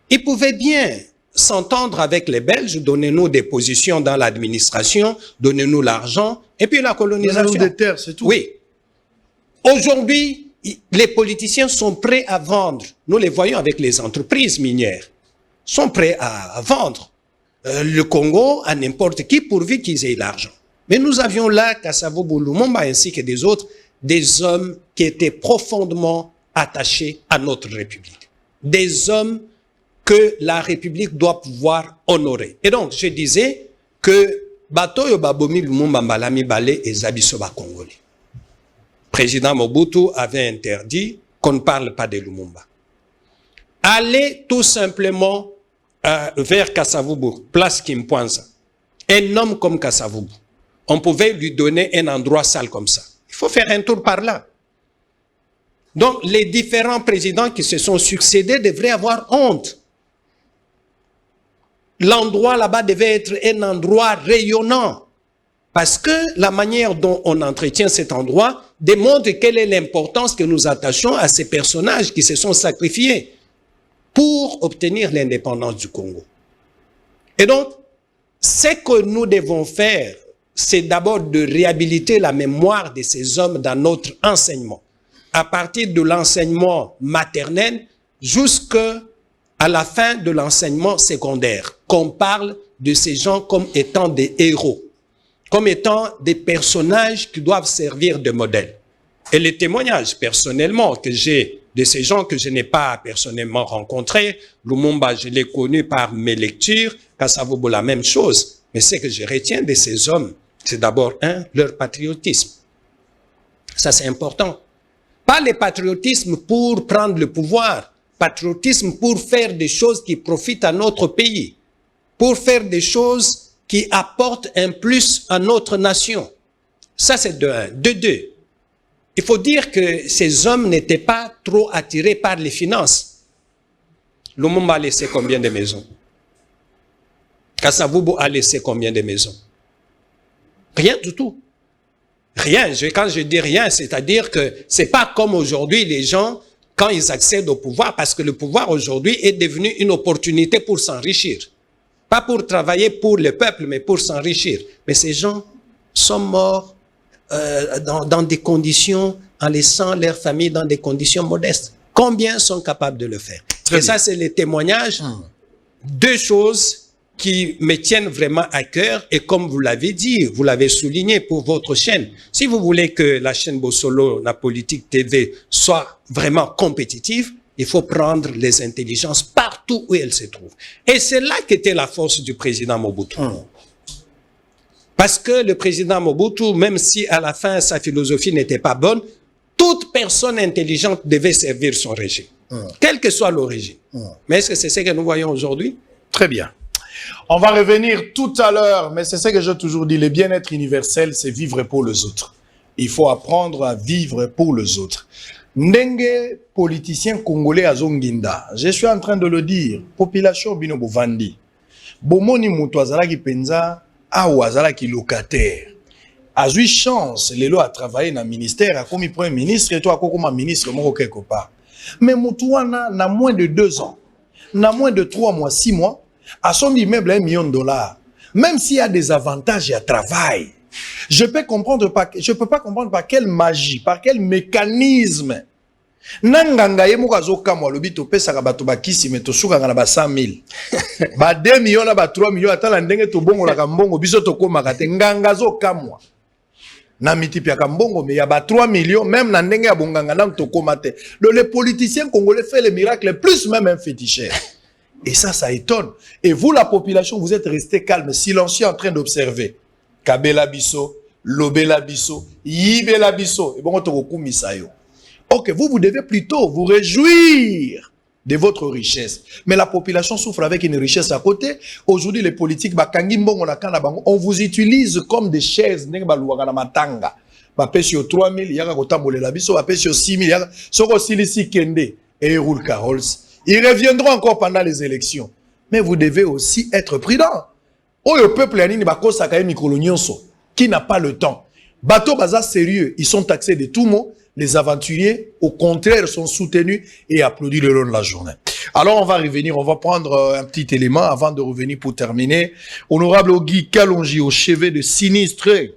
Ils pouvaient bien s'entendre avec les Belges, donnez-nous des positions dans l'administration, donnez-nous l'argent, et puis la colonisation. Donnez-nous des terres, c'est tout. Oui. Aujourd'hui, les politiciens sont prêts à vendre. Nous les voyons avec les entreprises minières. Sont prêts à vendre le Congo à n'importe qui pourvu qu'ils aient l'argent. Mais nous avions là, Kasavubu Lumumba ainsi que des autres, des hommes qui étaient profondément attachés à notre République. Des hommes que la République doit pouvoir honorer. Et donc, je disais que Bato Yobabomi Lumumba Malami Bale et Zabisoba Congolais. Président Mobutu avait interdit qu'on ne parle pas de Lumumba. Allez tout simplement vers Kasavubu, place Kimpwanza. Un homme comme Kasavubu, on pouvait lui donner un endroit sale comme ça. Il faut faire un tour par là. Donc, les différents présidents qui se sont succédés devraient avoir honte. L'endroit là-bas devait être un endroit rayonnant. Parce que la manière dont on entretient cet endroit démontre quelle est l'importance que nous attachons à ces personnages qui se sont sacrifiés pour obtenir l'indépendance du Congo. Et donc, ce que nous devons faire, c'est d'abord de réhabiliter la mémoire de ces hommes dans notre enseignement, à partir de l'enseignement maternel jusqu'à la fin de l'enseignement secondaire, qu'on parle de ces gens comme étant des héros, comme étant des personnages qui doivent servir de modèle. Et les témoignages, personnellement, que j'ai de ces gens que je n'ai pas personnellement rencontrés, Lumumba, je l'ai connu par mes lectures, Kasavubu, la même chose. Mais ce que je retiens de ces hommes, c'est d'abord, leur patriotisme. Ça, c'est important. Pas le patriotisme pour prendre le pouvoir, patriotisme pour faire des choses qui profitent à notre pays, pour faire des choses qui apportent un plus à notre nation. Ça, c'est de un. De deux, il faut dire que ces hommes n'étaient pas trop attirés par les finances. Lumumba a laissé combien de maisons? Kasavubu a laissé combien de maisons? Rien du tout. Rien. Quand je dis rien, c'est-à-dire que c'est pas comme aujourd'hui les gens, quand ils accèdent au pouvoir, parce que le pouvoir aujourd'hui est devenu une opportunité pour s'enrichir. Pas pour travailler pour le peuple, mais pour s'enrichir. Mais ces gens sont morts dans des conditions, en laissant leur famille dans des conditions modestes. Combien sont capables de le faire? Et ça, c'est les témoignages. Deux choses qui me tiennent vraiment à cœur, et comme vous l'avez dit, vous l'avez souligné pour votre chaîne, si vous voulez que la chaîne Bosolo, la politique TV, soit vraiment compétitive, il faut prendre les intelligences partout où elles se trouvent. Et c'est là qu'était la force du président Mobutu. Parce que le président Mobutu, même si à la fin sa philosophie n'était pas bonne, toute personne intelligente devait servir son régime, quelle que soit l'origine. Mais est-ce que c'est ce que nous voyons aujourd'hui? Très bien. On va revenir tout à l'heure, mais c'est ce que j'ai toujours dit, le bien-être universel, c'est vivre pour les autres. Il faut apprendre à vivre pour les autres. Ndenge, politicien congolais à Zonginda, je suis en train de le dire, population bino bovandi. Bomoni mutu azalaki penza, awa azalaki locataire. A eu chance, lelo a travaillé dans le ministère, a commis premier ministre, et toi a comme ministre, moko quelque part. Mais mutu wana, na moins de 2 ans, na moins de 3 mois, 6 mois, à son immeuble $1 million. Même s'il y a des avantages à travail, je peux pas comprendre par quelle magie, par quel mécanisme. Nanganga ye mukazo kamwa lobi to pesa ka bato bakisi me to suka na ba 100 000. Ba 2 millions na ba 3 millions atala ndenge to bongo la kambongo biso to koma kate nganga zo kamwa. Na mitipi ya kambongo mais ya ba 3 millions même na ndenge ya bonganga na to koma te. Les politiciens congolais font les miracles plus même un féticheur. Et ça étonne. Et vous, la population, vous êtes restés calmes, silencieux, en train d'observer. Kabela biso, Lobela biso, Yibela biso. Et bon, ok, vous devez plutôt vous réjouir de votre richesse. Mais la population souffre avec une richesse à côté. Aujourd'hui, les politiques, on vous utilise comme des chaises. Sur 3 000, il y a 6 000, sur 6 kende et roule Carols. Ils reviendront encore pendant les élections. Mais vous devez aussi être prudent. Oh, le peuple qui n'a pas le temps. Bateau Baza sérieux, ils sont taxés de tout mot. Les aventuriers, au contraire, sont soutenus et applaudis le long de la journée. Alors, on va revenir, on va prendre un petit élément avant de revenir pour terminer. Honorable Ogi Kalonji, au chevet de sinistrés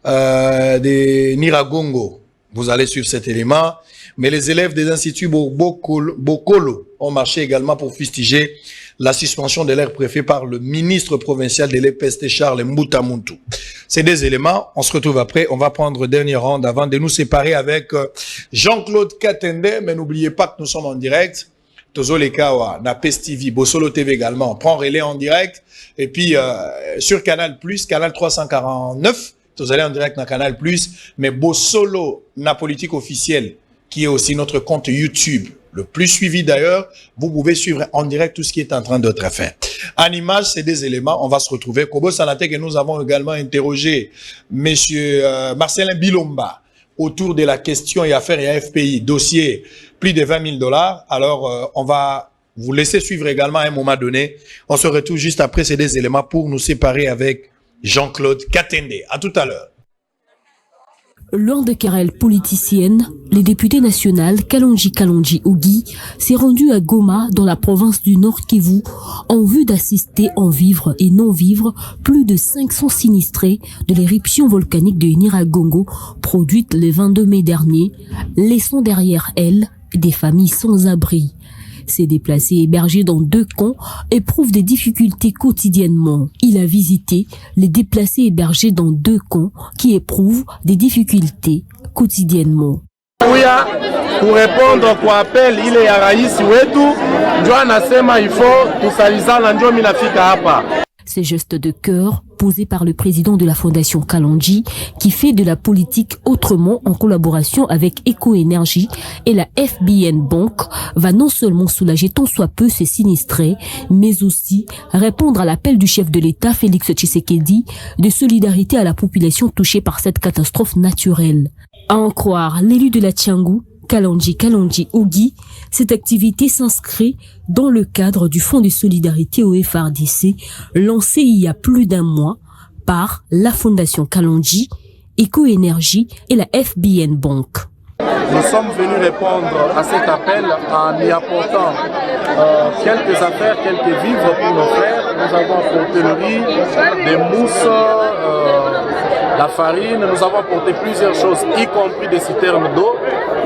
de Niragongo. Vous allez suivre cet élément. Mais les élèves des instituts Bokolo ont marché également pour fustiger la suspension de leur préfet par le ministre provincial de l'EPST Charles Mbutamuntu. Ces 2 éléments, on se retrouve après. On va prendre dernier round avant de nous séparer avec Jean-Claude Katende. Mais n'oubliez pas que nous sommes en direct. Tozo Lekawa, na PES TV, Bosolo TV également. On prend relais en direct. Et puis, sur Canal+, Canal 349, vous allez en direct dans Canal+. Mais Bosolo, na politique officielle, qui est aussi notre compte YouTube, le plus suivi d'ailleurs. Vous pouvez suivre en direct tout ce qui est en train d'être fait. En image, c'est des éléments. On va se retrouver. Kobo Sanate, que nous avons également interrogé monsieur Marcelin Bilomba autour de la question et affaire et AFPI, dossier plus de $20 000. Alors, on va vous laisser suivre également à un moment donné. On se retrouve juste après ces 2 éléments pour nous séparer avec Jean-Claude Katende. À tout à l'heure. Lors de querelles politiciennes, le député national Kalonji Ogi s'est rendu à Goma, dans la province du Nord Kivu, en vue d'assister en vivre et non vivre plus de 500 sinistrés de l'éruption volcanique de Nyiragongo, produite le 22 mai dernier, laissant derrière elle des familles sans abri. Ces déplacés hébergés dans 2 camps éprouvent des difficultés quotidiennement. Il a visité les déplacés hébergés dans 2 camps qui éprouvent des difficultés quotidiennement. Pour répondre kwa appel ile ya rais wetu, ndio anasema ifo tusalizana, ndio mimi nafika hapa. Ces gestes de cœur posés par le président de la Fondation Kalonji, qui fait de la politique autrement en collaboration avec Eco-Énergie et la FBN Bank, va non seulement soulager tant soit peu ces sinistrés, mais aussi répondre à l'appel du chef de l'État Félix Tshisekedi de solidarité à la population touchée par cette catastrophe naturelle. À en croire l'élu de la Tiangou, Kalonji Ogi, cette activité s'inscrit dans le cadre du Fonds de solidarité au FRDC, lancé il y a plus d'1 mois par la Fondation Kalonji, Eco-Énergie et la FBN Bank. Nous sommes venus répondre à cet appel en y apportant quelques affaires, quelques vivres pour nos frères. Nous avons apporté le riz, des mousses, la farine. Nous avons apporté plusieurs choses, y compris des citernes d'eau,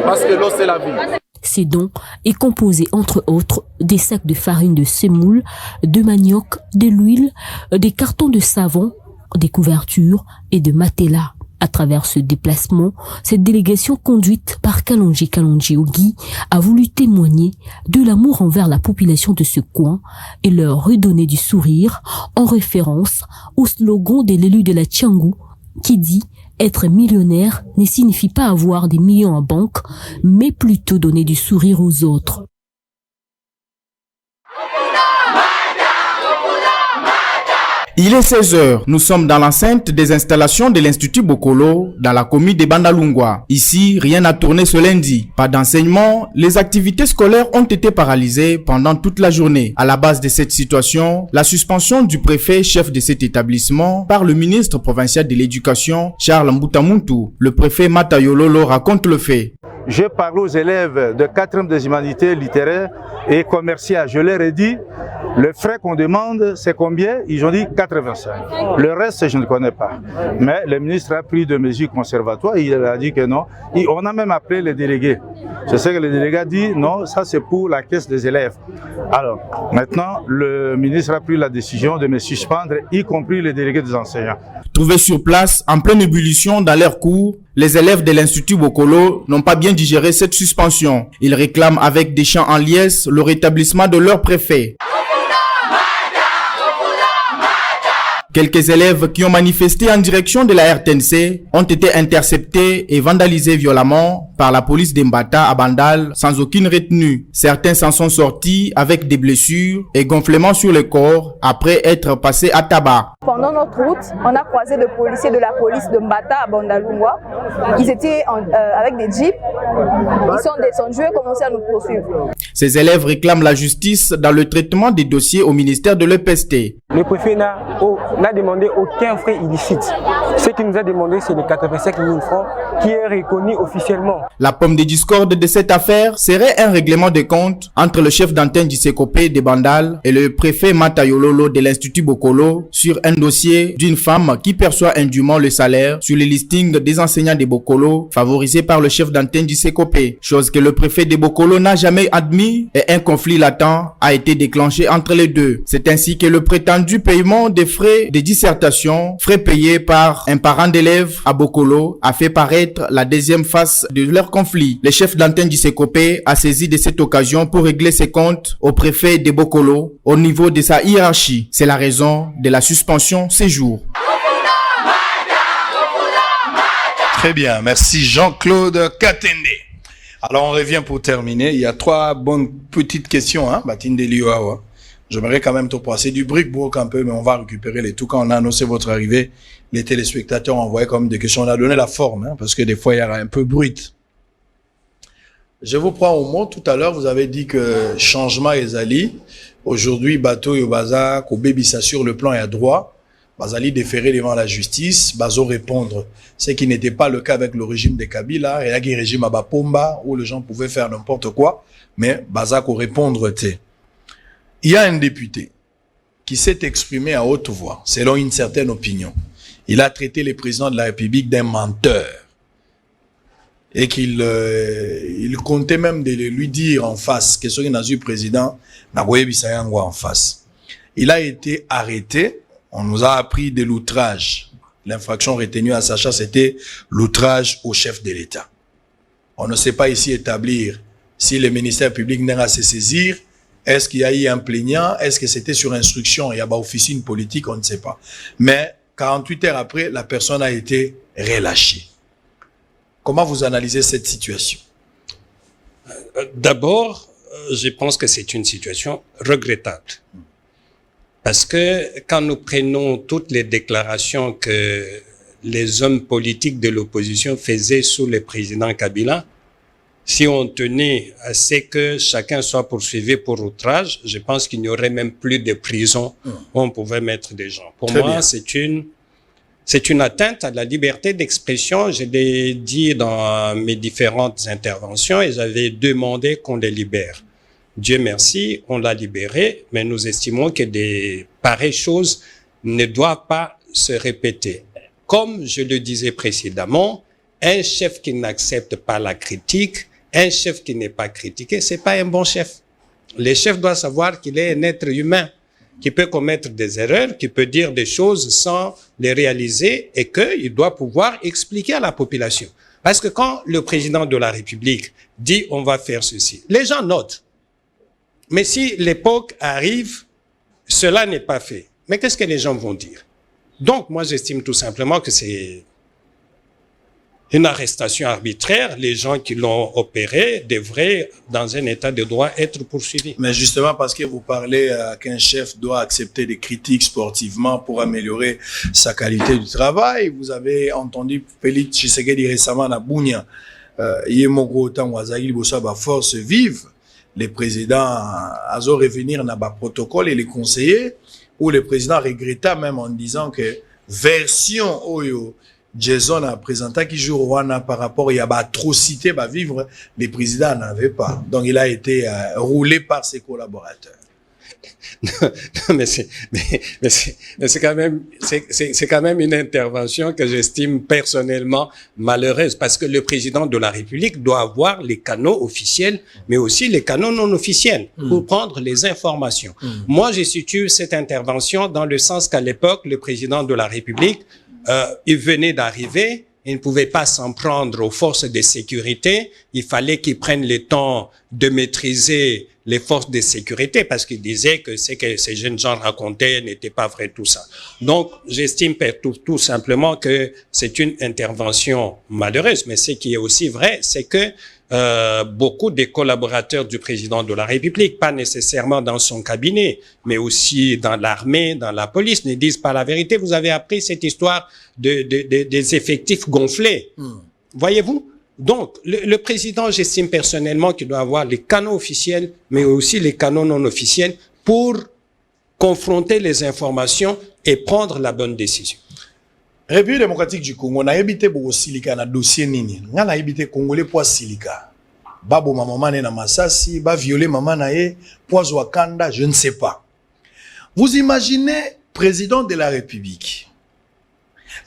parce que l'eau c'est la vie. Ces dons est composé entre autres des sacs de farine de semoule, de manioc, de l'huile, des cartons de savon, des couvertures et de matelas. À travers ce déplacement, cette délégation conduite par Kalonji Ogi a voulu témoigner de l'amour envers la population de ce coin et leur redonner du sourire en référence au slogan de l'élu de la Tiangou qui dit « Être millionnaire ne signifie pas avoir des millions en banque, mais plutôt donner du sourire aux autres ». Il est 16h, nous sommes dans l'enceinte des installations de l'Institut Bokolo, dans la commune de Bandalungwa. Ici, rien n'a tourné ce lundi. Pas d'enseignement, les activités scolaires ont été paralysées pendant toute la journée. À la base de cette situation, la suspension du préfet chef de cet établissement par le ministre provincial de l'Éducation, Charles Mbutamuntu. Le préfet Matayololo raconte le fait. Je parle aux élèves de 4e des humanités littéraires et commerciales. Je leur ai dit, le frais qu'on demande, c'est combien? Ils ont dit 85. Le reste, je ne connais pas. Mais le ministre a pris des mesures conservatoires. Il a dit que non. Et on a même appelé les délégués. Je sais que le délégué a dit, non, ça c'est pour la caisse des élèves. Alors, maintenant, le ministre a pris la décision de me suspendre, y compris les délégués des enseignants. Trouvés sur place, en pleine ébullition dans leurs cours, les élèves de l'Institut Bokolo n'ont pas bien digéré cette suspension. Ils réclament avec des chants en liesse le rétablissement de leur préfet. Quelques élèves qui ont manifesté en direction de la RTNC ont été interceptés et vandalisés violemment par la police d'Embata à Bandal sans aucune retenue. Certains s'en sont sortis avec des blessures et gonflements sur le corps après être passés à tabac. Pendant notre route, on a croisé des policiers de la police de Mbata à Bandalungwa. Ils étaient avec des jeeps. Ils sont descendus et commencé à nous poursuivre. Ces élèves réclament la justice dans le traitement des dossiers au ministère de l'EPST. Le préfet n'a demandé aucun frais illicite. Ce qu'il nous a demandé, c'est les 85 000 francs qui est reconnu officiellement. La pomme de discorde de cette affaire serait un règlement de compte entre le chef d'antenne du Sekopé de Bandal et le préfet Matayololo de l'Institut Bokolo sur un dossier d'une femme qui perçoit indûment le salaire sur les listings des enseignants de Bokolo favorisés par le chef d'antenne du Sekopé, chose que le préfet de Bokolo n'a jamais admis et un conflit latent a été déclenché entre les deux. C'est ainsi que le prétendu paiement des frais de dissertation, frais payés par un parent d'élève à Bokolo, a fait paraître la deuxième face de leur conflit. Le chef d'antenne du Sekopé a saisi de cette occasion pour régler ses comptes au préfet de Bokolo au niveau de sa hiérarchie. C'est la raison de la suspension ces jours. Très bien, merci Jean-Claude Katende. Alors on revient pour terminer. Il y a 3 bonnes petites questions, hein, Batine Delioa. J'aimerais quand même te passer du bric-broc un peu, mais on va récupérer les tout. Quand on a annoncé votre arrivée, les téléspectateurs envoyaient comme des questions. On a donné la forme, hein, parce que des fois, il y a un peu brut. Je vous prends au mot. Tout à l'heure, vous avez dit que changement est ali. Aujourd'hui, bateau et baza, qu'au baby ça sur le plan est à droit. bazali déféré devant la justice, bazo répondre. Ce qui n'était pas le cas avec le régime de Kabila, et là, le régime à Bapomba, où les gens pouvaient faire n'importe quoi, mais bazako répondre t'es. Il y a un député qui s'est exprimé à haute voix, selon une certaine opinion. Il a traité le président de la République d'un menteur. Et qu'il il comptait même de lui dire en face que ce qu'il n'a eu président, en face. Il a été arrêté. On nous a appris de l'outrage. L'infraction retenue à Sacha, c'était l'outrage au chef de l'État. On ne sait pas ici établir si le ministère public n'a à se saisir. Est-ce qu'il y a eu un plaignant? Est-ce que c'était sur instruction? Il y a pas officine politique, on ne sait pas. Mais 48 heures après, la personne a été relâchée. Comment vous analysez cette situation? D'abord, je pense que c'est une situation regrettable. Parce que quand nous prenons toutes les déclarations que les hommes politiques de l'opposition faisaient sous le président Kabila, si on tenait à ce que chacun soit poursuivi pour outrage, je pense qu'il n'y aurait même plus de prison où on pouvait mettre des gens. Pour moi, c'est une atteinte à la liberté d'expression. Je l'ai dit dans mes différentes interventions et j'avais demandé qu'on les libère. Dieu merci, on l'a libéré, mais nous estimons que des pareilles choses ne doivent pas se répéter. Comme je le disais précédemment, un chef qui n'accepte pas la critique, un chef qui n'est pas critiqué, c'est pas un bon chef. Le chef doit savoir qu'il est un être humain, qui peut commettre des erreurs, qui peut dire des choses sans les réaliser et qu'il doit pouvoir expliquer à la population. Parce que quand le président de la République dit on va faire ceci, les gens notent. Mais si l'époque arrive, cela n'est pas fait. Mais qu'est-ce que les gens vont dire? Donc, moi, j'estime tout simplement que c'est une arrestation arbitraire. Les gens qui l'ont opéré devraient, dans un état de droit, être poursuivis. Mais justement, parce que vous parlez qu'un chef doit accepter des critiques sportivement pour améliorer sa qualité du travail, vous avez entendu Félix Tshisekedi récemment à Bunia, Yemoko Tangwazagi Bosaba force vive. Les présidents a revenir dans le protocole et les conseillers, où le président regretta même en disant que version Oyo Jason a présenté qui joue Rwanda par rapport à l'atrocité à vivre, les présidents n'avaient pas. Donc il a été roulé par ses collaborateurs. Non, mais c'est quand même une intervention que j'estime personnellement malheureuse parce que le président de la République doit avoir les canaux officiels mais aussi les canaux non officiels pour prendre les informations. Moi, je situe cette intervention dans le sens qu'à l'époque, le président de la République, il venait d'arriver, il ne pouvait pas s'en prendre aux forces de sécurité, il fallait qu'il prenne le temps de maîtriser les forces de sécurité parce qu'il disait que ce que ces jeunes gens racontaient n'était pas vrai, tout ça. Donc, j'estime tout simplement que c'est une intervention malheureuse, mais ce qui est aussi vrai, c'est que beaucoup des collaborateurs du président de la République, pas nécessairement dans son cabinet, mais aussi dans l'armée, dans la police, ne disent pas la vérité. Vous avez appris cette histoire des effectifs gonflés. Voyez-vous? Donc, le président, j'estime personnellement qu'il doit avoir les canaux officiels, mais aussi les canaux non officiels pour confronter les informations et prendre la bonne décision. République démocratique du Congo, on a évité beaucoup silika na dossier nini. On a évité Congolais pour silika. Babo maman na masasi, ba violer maman na ye, poids Wakanda, je ne sais pas. Vous imaginez président de la République.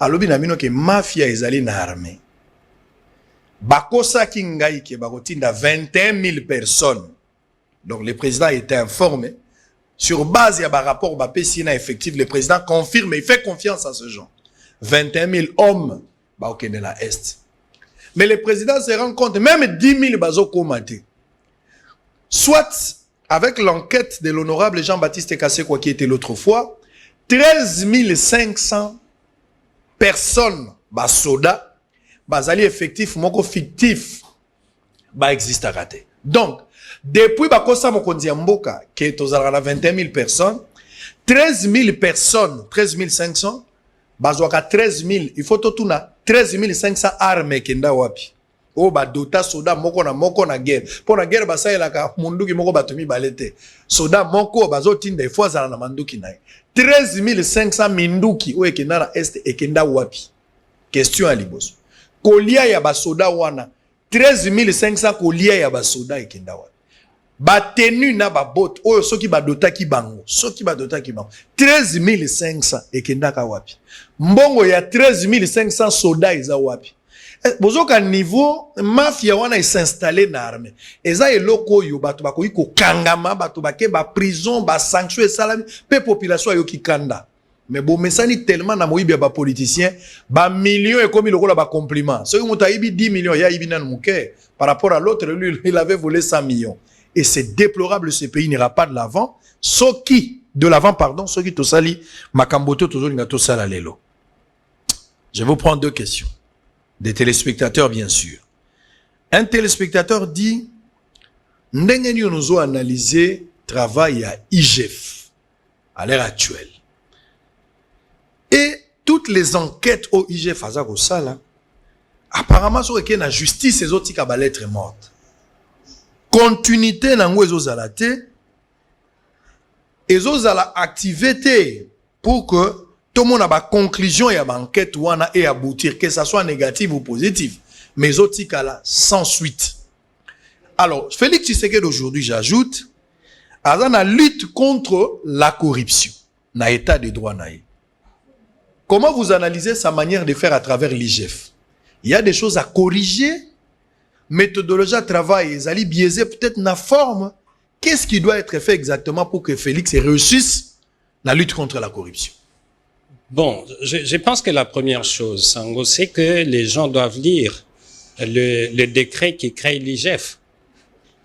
Alobi na mino ke mafia ezali na armée. Bakosa kingai ke bakotinda 21 000 personnes. Donc le président était informé. Sur base ya ba rapport ba pesina effectif, le président confirme et fait confiance à ce genre. 21 000 hommes bah ok de la Est. Mais le président se rend compte, même 10 000 bazo komate. Soit avec l'enquête de l'honorable Jean-Baptiste Kasekwa qui était l'autre fois, 13 500 personnes bah soda bazali effectif moko fictif bah existe à rater. Donc depuis bah kosa mokonzi mboka qui tozala 21 000 personnes, 13 000 personnes, 13 500 bazwaka 13 000, il faut tout na 13 500 armes kenda wapi. O ba dota soda moko na guerre. Pour la guerre basa elaka munduki moko batumi balete. Soda moko bazotinda fois za na manduki na. 13 500 minduki oyo ekenda na este ekenda wapi? Question à liboso. Kolia ya basoda wana 13 500 kolia ya basoda ekenda wapi? Batenu na babot oyo soki badotaki bango 13 500 ekenda ka wapi? Mbongo ya 13 500 soda eza wapi? Bozoka niveau mafia wana s'installer na armée. Eza eloko oyo bato bakoki kokangama, bato bake ba prison, ba sanction esalami pe population yo kikanda. Mais bon mesani tellement na moyibi ya ba politicien, ba millions et comme lokola ba compliment. Soki moto ayibi 10 millions ya yibi nan muke par rapport à l'autre, lui il avait volé 100 millions. Et c'est déplorable, ce pays n'ira pas de l'avant. Soki de l'avant pardon, soki tosali makamboto tozolinga tosala lelo. Je vais vous prendre deux questions. Des téléspectateurs, bien sûr. Un téléspectateur dit ndenge ni onozo analyser travail à IGF à l'heure actuelle. Et toutes les enquêtes au IGF à Zagosala, apparemment, sur la justice, les autres qui ont lettre morte. Continuité dans les zalate, les autres activité pour que tout le monde a une conclusion et une enquête et aboutir, que ça soit négatif ou positif. Mais les autres qui là sans suite. Alors, Félix Tshisekedi aujourd'hui, j'ajoute, à la lutte contre la corruption, dans l'état de droit. Comment vous analysez sa manière de faire à travers l'IGF? Il y a des choses à corriger. Méthodologie à travail, ils allaient biaiser peut-être la forme. Qu'est-ce qui doit être fait exactement pour que Félix réussisse la lutte contre la corruption? Bon, je pense que la première chose, Sango, c'est que les gens doivent lire le décret qui crée l'IGF.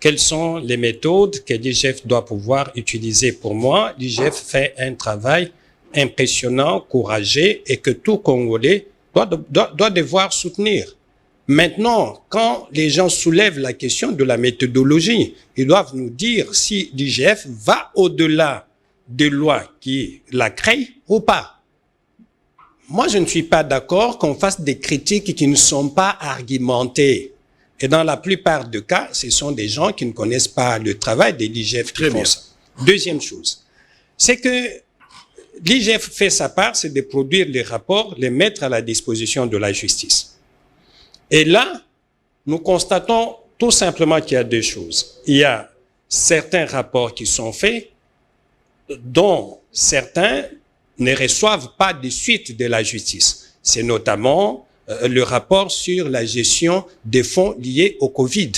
Quelles sont les méthodes que l'IGF doit pouvoir utiliser? Pour moi, l'IGF fait un travail impressionnant, courageux et que tout Congolais doit devoir soutenir. Maintenant, quand les gens soulèvent la question de la méthodologie, ils doivent nous dire si l'IGF va au-delà des lois qui la créent ou pas. Moi, je ne suis pas d'accord qu'on fasse des critiques qui ne sont pas argumentées. Et dans la plupart des cas, ce sont des gens qui ne connaissent pas le travail de l'IGF qui font ça. Deuxième chose, c'est que l'IGF fait sa part, c'est de produire les rapports, les mettre à la disposition de la justice. Et là, nous constatons tout simplement qu'il y a deux choses. Il y a certains rapports qui sont faits, dont certains ne reçoivent pas de suite de la justice. C'est notamment le rapport sur la gestion des fonds liés au Covid.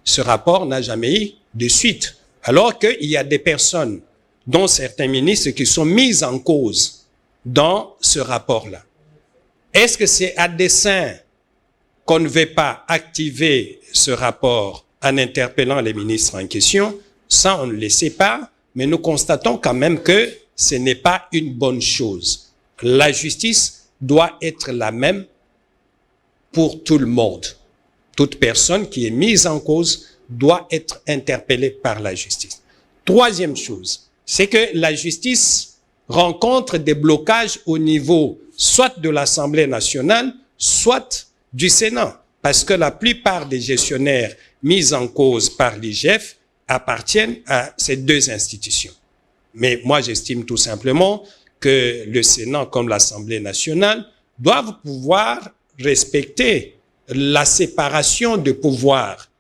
Ce rapport n'a jamais eu de suite, alors qu'il y a des personnes, dont certains ministres, qui sont mis en cause dans ce rapport-là. Est-ce que c'est à dessein qu'on ne veut pas activer ce rapport en interpellant les ministres en question? Ça, on ne le sait pas, mais nous constatons quand même que ce n'est pas une bonne chose. La justice doit être la même pour tout le monde. Toute personne qui est mise en cause doit être interpellée par la justice. Troisième chose, c'est que la justice rencontre des blocages au niveau soit de l'Assemblée nationale, soit du Sénat, parce que la plupart des gestionnaires mis en cause par l'IGF appartiennent à ces deux institutions. Mais moi, j'estime tout simplement que le Sénat, comme l'Assemblée nationale, doivent pouvoir respecter la séparation de pouvoirs.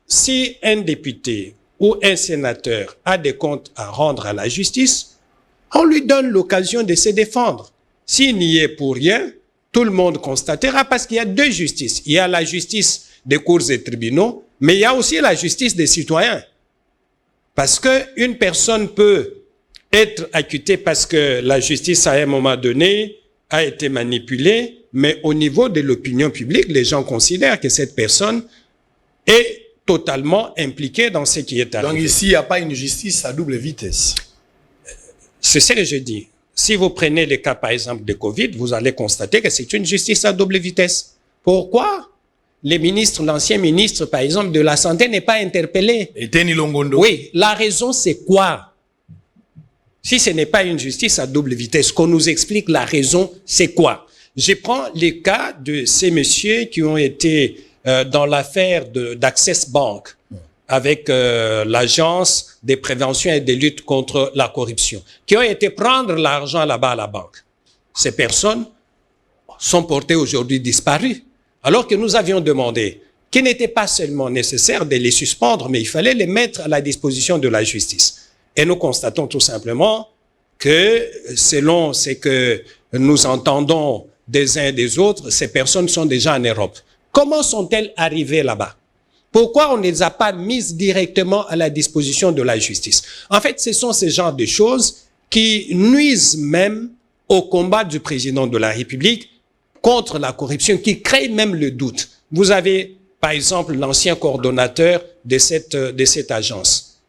Si un député ou un sénateur a des comptes à rendre à la justice, on lui donne l'occasion de se défendre. S'il n'y est pour rien, tout le monde constatera, parce qu'il y a deux justices. Il y a la justice des cours et tribunaux, mais il y a aussi la justice des citoyens. Parce qu'une personne peut être accusée parce que la justice, à un moment donné, a été manipulée, mais au niveau de l'opinion publique, les gens considèrent que cette personne est totalement impliquée dans ce qui est arrivé. Donc ici, il n'y a pas une justice à double vitesse. C'est ce que je dis. Si vous prenez le cas, par exemple, de Covid, vous allez constater que c'est une justice à double vitesse. Pourquoi les ministres, l'ancien ministre, par exemple, de la Santé n'est pas interpellé? Et Teni Longondo. Oui, la raison, c'est quoi? Si ce n'est pas une justice à double vitesse, qu'on nous explique la raison, c'est quoi? Je prends les cas de ces messieurs qui ont été dans l'affaire d'Access Bank. avec l'Agence des préventions et des luttes contre la corruption, qui ont été prendre l'argent là-bas à la banque. Ces personnes sont portées aujourd'hui disparues, alors que nous avions demandé qu'il n'était pas seulement nécessaire de les suspendre, mais il fallait les mettre à la disposition de la justice. Et nous constatons tout simplement que, selon ce que nous entendons des uns et des autres, ces personnes sont déjà en Europe. Comment sont-elles arrivées là-bas? Pourquoi on ne les a pas mises directement à la disposition de la justice? En fait, ce sont ces genres de choses qui nuisent même au combat du président de la République contre la corruption, qui créent même le doute. Vous avez, par exemple, l'ancien coordonnateur de cette agence,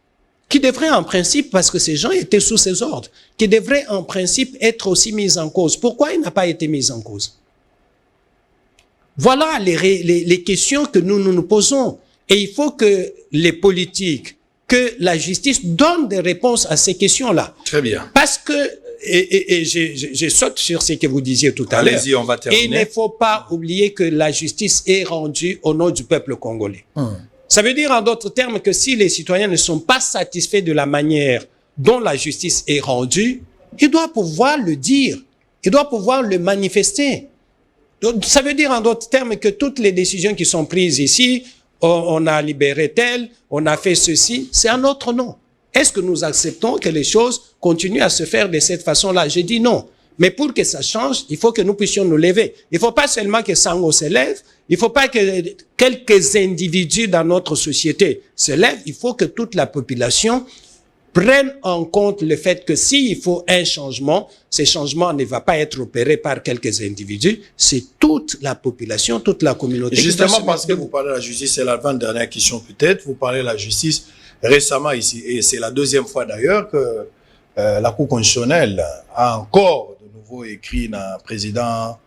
qui devrait en principe, parce que ces gens étaient sous ses ordres, qui devrait en principe être aussi mis en cause. Pourquoi il n'a pas été mis en cause? Voilà les questions que nous posons. Et il faut que les politiques, que la justice donne des réponses à ces questions-là. Très bien. Parce que, et je saute sur ce que vous disiez tout à l'heure. Allez-y, on va terminer. Et il ne faut pas oublier que la justice est rendue au nom du peuple congolais. Ça veut dire en d'autres termes que si les citoyens ne sont pas satisfaits de la manière dont la justice est rendue, ils doivent pouvoir le dire, ils doivent pouvoir le manifester. Donc, ça veut dire en d'autres termes que toutes les décisions qui sont prises ici, on a libéré tel, on a fait ceci, c'est à notre nom. Est-ce que nous acceptons que les choses continuent à se faire de cette façon-là? Je dis non. Mais pour que ça change, il faut que nous puissions nous lever. Il ne faut pas seulement que Sango se lève, il ne faut pas que quelques individus dans notre société se lèvent, il faut que toute la population prenne en compte le fait que s'il faut un changement, ce changement ne va pas être opéré par quelques individus, c'est toute la population, toute la communauté. Justement, parce que vous parlez de la justice, c'est la 20e question peut-être, vous parlez de la justice récemment ici, et c'est la deuxième fois d'ailleurs que la Cour constitutionnelle a encore de nouveau écrit na président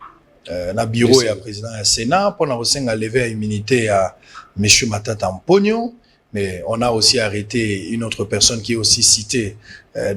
na bureau et à président du Sénat pour lever l'immunité à M. Matata Mponyo. Mais on a aussi arrêté une autre personne qui est aussi citée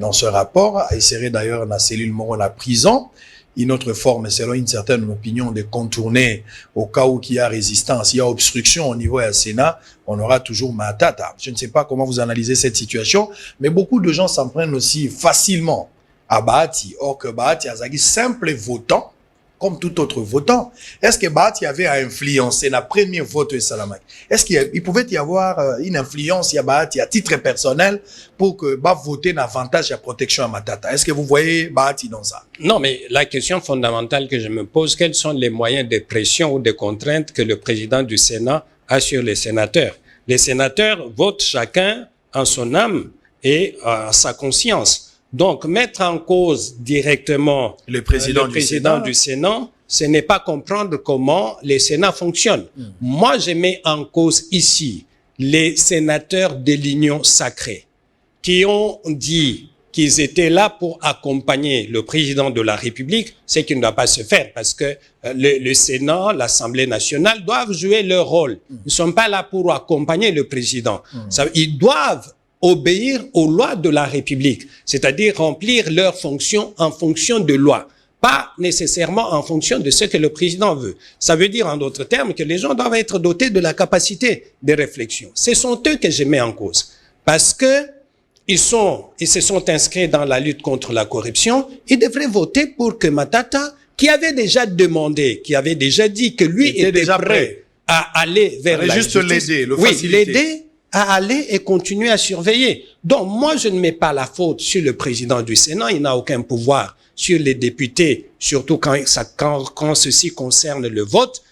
dans ce rapport. Elle serait d'ailleurs dans la cellule mort la prison. Une autre forme, selon une certaine opinion, de contourner au cas où il y a résistance, il y a obstruction au niveau du Sénat, on aura toujours Matata. Je ne sais pas comment vous analysez cette situation, mais beaucoup de gens s'en prennent aussi facilement à Bahati. Or que Bahati a un simple votant, comme tout autre votant. Est-ce que Bahati avait à influencer la première vote de Salamak? Est-ce qu'il pouvait y avoir une influence à Bahati à titre personnel pour que Bah voter davantage à protection à Matata? Est-ce que vous voyez Bahati dans ça? Non, mais la question fondamentale que je me pose, quels sont les moyens de pression ou de contraintes que le président du Sénat a sur les sénateurs? Les sénateurs votent chacun en son âme et à sa conscience. Donc, mettre en cause directement le président du Sénat, ce n'est pas comprendre comment les Sénats fonctionnent. Moi, je mets en cause ici les sénateurs de l'Union sacrée qui ont dit qu'ils étaient là pour accompagner le président de la République, ce qui ne doit pas se faire parce que le Sénat, l'Assemblée nationale doivent jouer leur rôle. Ils ne sont pas là pour accompagner le président. Ils doivent obéir aux lois de la République, c'est-à-dire remplir leurs fonctions en fonction de lois, pas nécessairement en fonction de ce que le président veut. Ça veut dire en d'autres termes que les gens doivent être dotés de la capacité de réflexion. Ce sont eux que je mets en cause parce que ils se sont inscrits dans la lutte contre la corruption. Ils devraient voter pour que Matata, qui avait déjà demandé, qui avait déjà dit que lui était prêt à aller vers la justice, juste l'aider, le faciliter. Oui, l'aider à aller et continuer à surveiller. Donc, moi, je ne mets pas la faute sur le président du Sénat. Il n'a aucun pouvoir sur les députés, surtout quand ceci concerne le vote.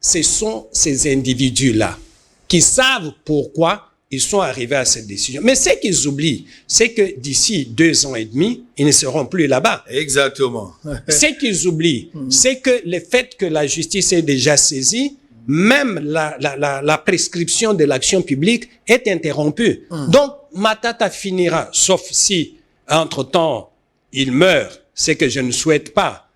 Ce sont ces individus-là qui savent pourquoi ils sont arrivés à cette décision. Mais ce qu'ils oublient, c'est que d'ici 2 ans et demi, ils ne seront plus là-bas. Exactement. Ce qu'ils oublient, c'est que le fait que la justice est déjà saisie, même la prescription de l'action publique est interrompue. Donc, Matata finira, sauf si, entre-temps, il meurt, ce que je ne souhaite pas.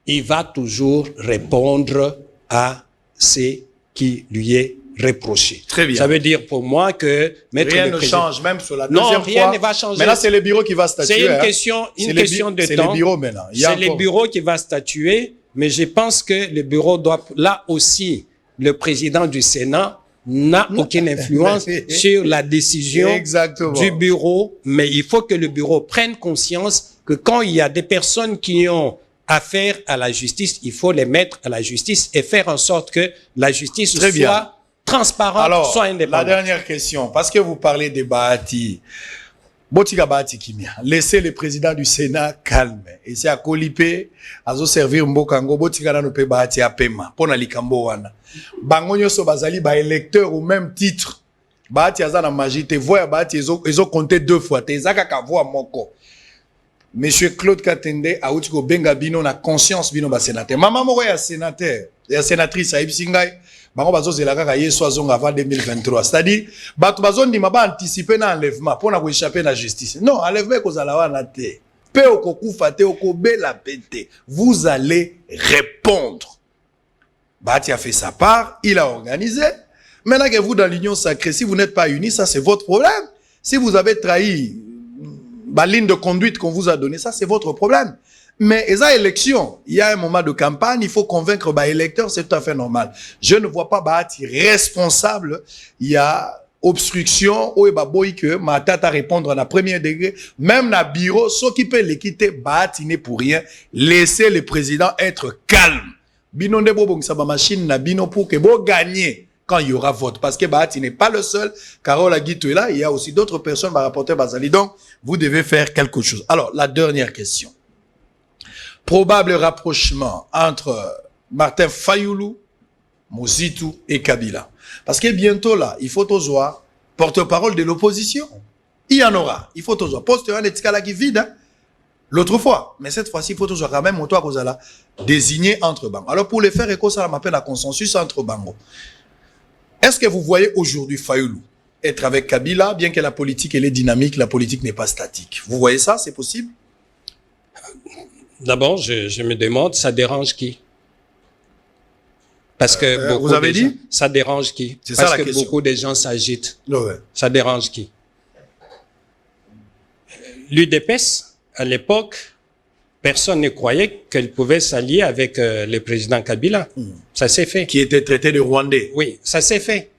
Il va toujours répondre à ce qui lui est reproché. Très bien. Ça veut dire pour moi que... Rien ne change, même sur la deuxième fois. Non, rien ne va changer. Mais là, c'est le bureau qui va statuer. C'est une question de temps. C'est le bureau maintenant. C'est le bureau qui va statuer. Mais je pense que le bureau doit, là aussi, le président du Sénat n'a aucune influence sur la décision du bureau, mais il faut que le bureau prenne conscience que quand il y a des personnes qui ont affaire à la justice, il faut les mettre à la justice et faire en sorte que la justice soit transparente, alors, soit indépendante. La dernière question, parce que vous parlez de Bahati, Botika Bahati Kimia, laissez le président du Sénat calme. Et c'est à Kolipé, à servir Mbokango, Botika na nope Bahati Apema, pona likambo wana. Bango nyoso bazali ba électeur au même titre. Bahati azana magie, te voix Bahati, ils ont compté 2 fois, te zaka ka voix moko. Monsieur Claude Katende a outiko benga bino na conscience bino ba sénateur. Maman moko ya sénateur, ya sénatrice a ibisingai. Bango bazo zelaka ka yeso azonga avant 2023. C'est-à-dire, bato bazo ndima ba anticiper na enlèvement pour na ko échapper na justice. Non, enlèvement ko zala wana te. Pe okokufa te okobela pete. Vous allez répondre. Bahati a fait sa part, il a organisé. Maintenant que vous dans l'union sacrée, si vous n'êtes pas unis, ça c'est votre problème. Si vous avez trahi la ligne de conduite qu'on vous a donnée, ça c'est votre problème. Mais les élections, il y a un moment de campagne, il faut convaincre les électeurs, c'est tout à fait normal. Je ne vois pas Bahati responsable. Il y a obstruction, ou boy que ma tata répondre à la première degré, même na bureau, ceux qui peuvent l'équiter, Bahati n'est pour rien. Laissez le président être calme. Bino de bobo sa machine na bino pour que vous gagnez quand il y aura vote. Parce que Bahati n'est pas le seul. Carole Aguito est là. Il y a aussi d'autres personnes, ma rapporteur Bazali. Donc, vous devez faire quelque chose. Alors, la dernière question. Probable rapprochement entre Martin Fayoulou, Mozitu et Kabila. Parce que bientôt là, il faut tous voir porte-parole de l'opposition. Il y en aura. Il faut tous voir. Poste un etikala qui vide, hein? L'autre fois. Mais cette fois-ci, il faut tous voir quand même Motoa Kozala désigné entre bango. Alors, pour les faire écho, ça m'appelle la consensus entre bango. Est-ce que vous voyez aujourd'hui Fayoulou être avec Kabila, bien que la politique elle est dynamique, la politique n'est pas statique? Vous voyez ça, c'est possible? D'abord, je me demande, ça dérange qui? Parce que vous avez dit? Ça dérange qui? C'est ça la question. Parce que beaucoup de gens s'agitent. Ouais. Ça dérange qui? L'UDPS, à l'époque, personne ne croyait qu'elle pouvait s'allier avec le président Kabila. Ça s'est fait. Qui était traité de Rwandais. Oui, ça s'est fait.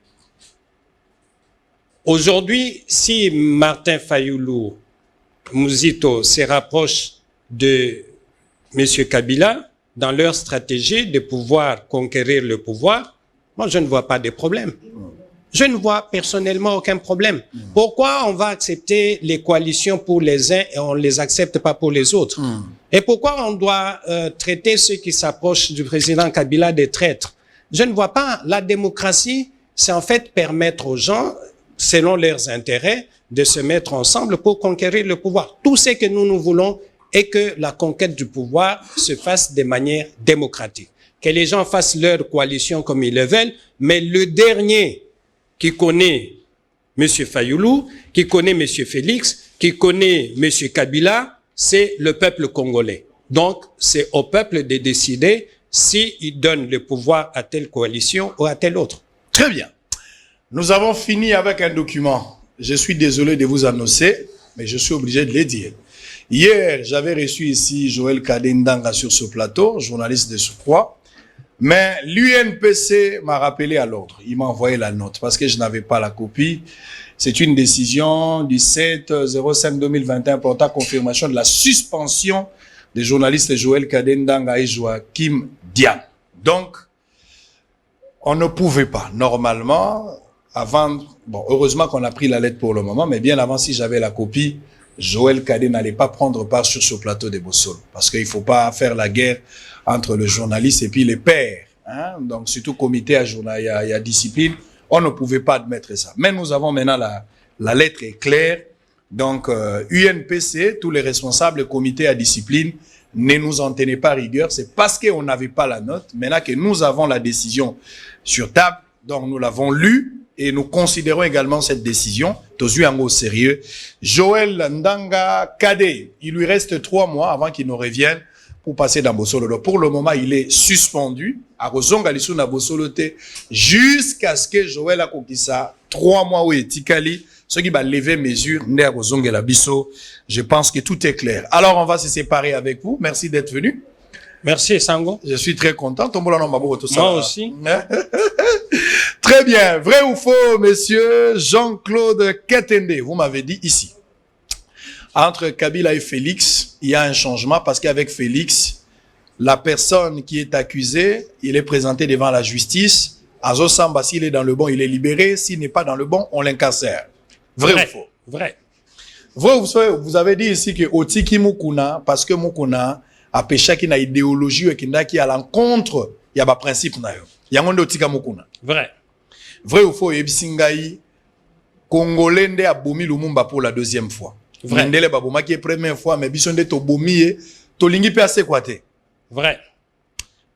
Aujourd'hui, si Martin Fayoulou, Mouzito se rapproche de M. Kabila dans leur stratégie de pouvoir conquérir le pouvoir, moi je ne vois pas de problème. Je ne vois personnellement aucun problème. Pourquoi on va accepter les coalitions pour les uns et on ne les accepte pas pour les autres? Et pourquoi on doit traiter ceux qui s'approchent du président Kabila des traîtres? Je ne vois pas. La démocratie, c'est en fait permettre aux gens, selon leurs intérêts, de se mettre ensemble pour conquérir le pouvoir. Tout ce que nous voulons est que la conquête du pouvoir se fasse de manière démocratique. Que les gens fassent leur coalition comme ils le veulent, mais le dernier qui connaît M. Fayoulou, qui connaît M. Félix, qui connaît M. Kabila, c'est le peuple congolais. Donc, c'est au peuple de décider s'il donne le pouvoir à telle coalition ou à telle autre. Très bien. Nous avons fini avec un document. Je suis désolé de vous annoncer, mais je suis obligé de le dire. Hier, j'avais reçu ici Joël Kadendanga sur ce plateau, journaliste de surcroît. Mais l'UNPC m'a rappelé à l'ordre. Il m'a envoyé la note parce que je n'avais pas la copie. C'est une décision du 7/05/2021 portant confirmation de la suspension des journalistes Joël Kadendanga et Joachim Dian. Donc, on ne pouvait pas, normalement, avant, bon, heureusement qu'on a pris la lettre pour le moment, mais bien avant, si j'avais la copie, Joël Kadé n'allait pas prendre part sur ce plateau de Bossolo. Parce qu'il ne faut pas faire la guerre entre le journaliste et puis les pairs. Hein? Donc, surtout comité à journal, il y a discipline. On ne pouvait pas admettre ça. Mais nous avons maintenant la lettre est claire. Donc, UNPC, tous les responsables comités à discipline, ne nous en tenaient pas rigueur. C'est parce qu'on n'avait pas la note. Maintenant que nous avons la décision sur table, donc nous l'avons lue et nous considérons également cette décision. Tozu Yango au sérieux. Joël Ndanga Kadé, il lui reste 3 mois avant qu'il nous revienne pour passer dans Bossolo. Pour le moment, il est suspendu à Rozongalisu na Bossolote jusqu'à ce que Joël a conquis ça 3 mois où il est Tikali. Ce qui va lever mesure, je pense que tout est clair. Alors, on va se séparer avec vous. Merci d'être venu. Merci, Sango. Je suis très content. Moi aussi. Très bien. Vrai ou faux, monsieur Jean-Claude Ketende? Vous m'avez dit ici. Entre Kabila et Félix, il y a un changement parce qu'avec Félix, la personne qui est accusée, il est présenté devant la justice. Azo Samba, s'il est dans le bon, il est libéré. S'il n'est pas dans le bon, on l'incarcère. Vrai ou faux? Vrai. Vous avez dit ici que Otiki Mukuna, parce que Mukuna a péché qui n'a idéologie et qui à l'encontre, il y a un principe. Il y a un Otika Mukuna. Vrai. Vrai ou faux? Ebisingai, Congolais nde a bomi Lumumba pour la deuxième fois. Vrai. Ndele baboma qui est première fois, mais bisonde to bomi to lingi pe assez quoi te. Vrai.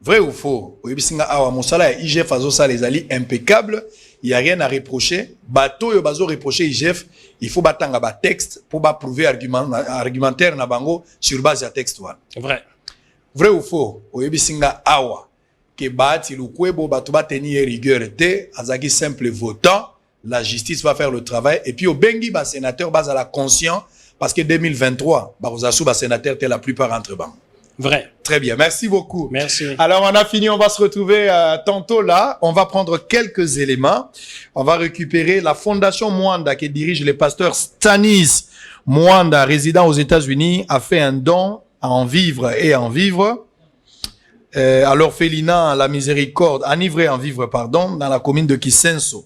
Vrai ou faux? Ebisinga awa mosala ya IGF azo sa les ali impeccable. Il y a rien à reprocher. Bato yo bazo reprocher IGF, il faut batanga ba texte pour ba prouver argumentaire na bango sur base ya texte wana. Vrai. Vrai ou faux? Ebisinga awa que bati lukwebo bato ba tenir rigueur te, azaki simple votant. La justice va faire le travail. Et puis, au Bengi, ba sénateur, bas à la conscient, parce que 2023, Barouzasou, ba sénateur, la plupart entre bancs. Vrai. Très bien. Merci beaucoup. Merci. Alors, on a fini. On va se retrouver tantôt là. On va prendre quelques éléments. On va récupérer la Fondation Mwanda qui dirige le pasteur Stanis Mwanda, résident aux États-Unis, a fait un don à en vivre et à en vivre. À l'orphelinat, à la miséricorde, enivré en vivre, pardon, dans la commune de Kisenso.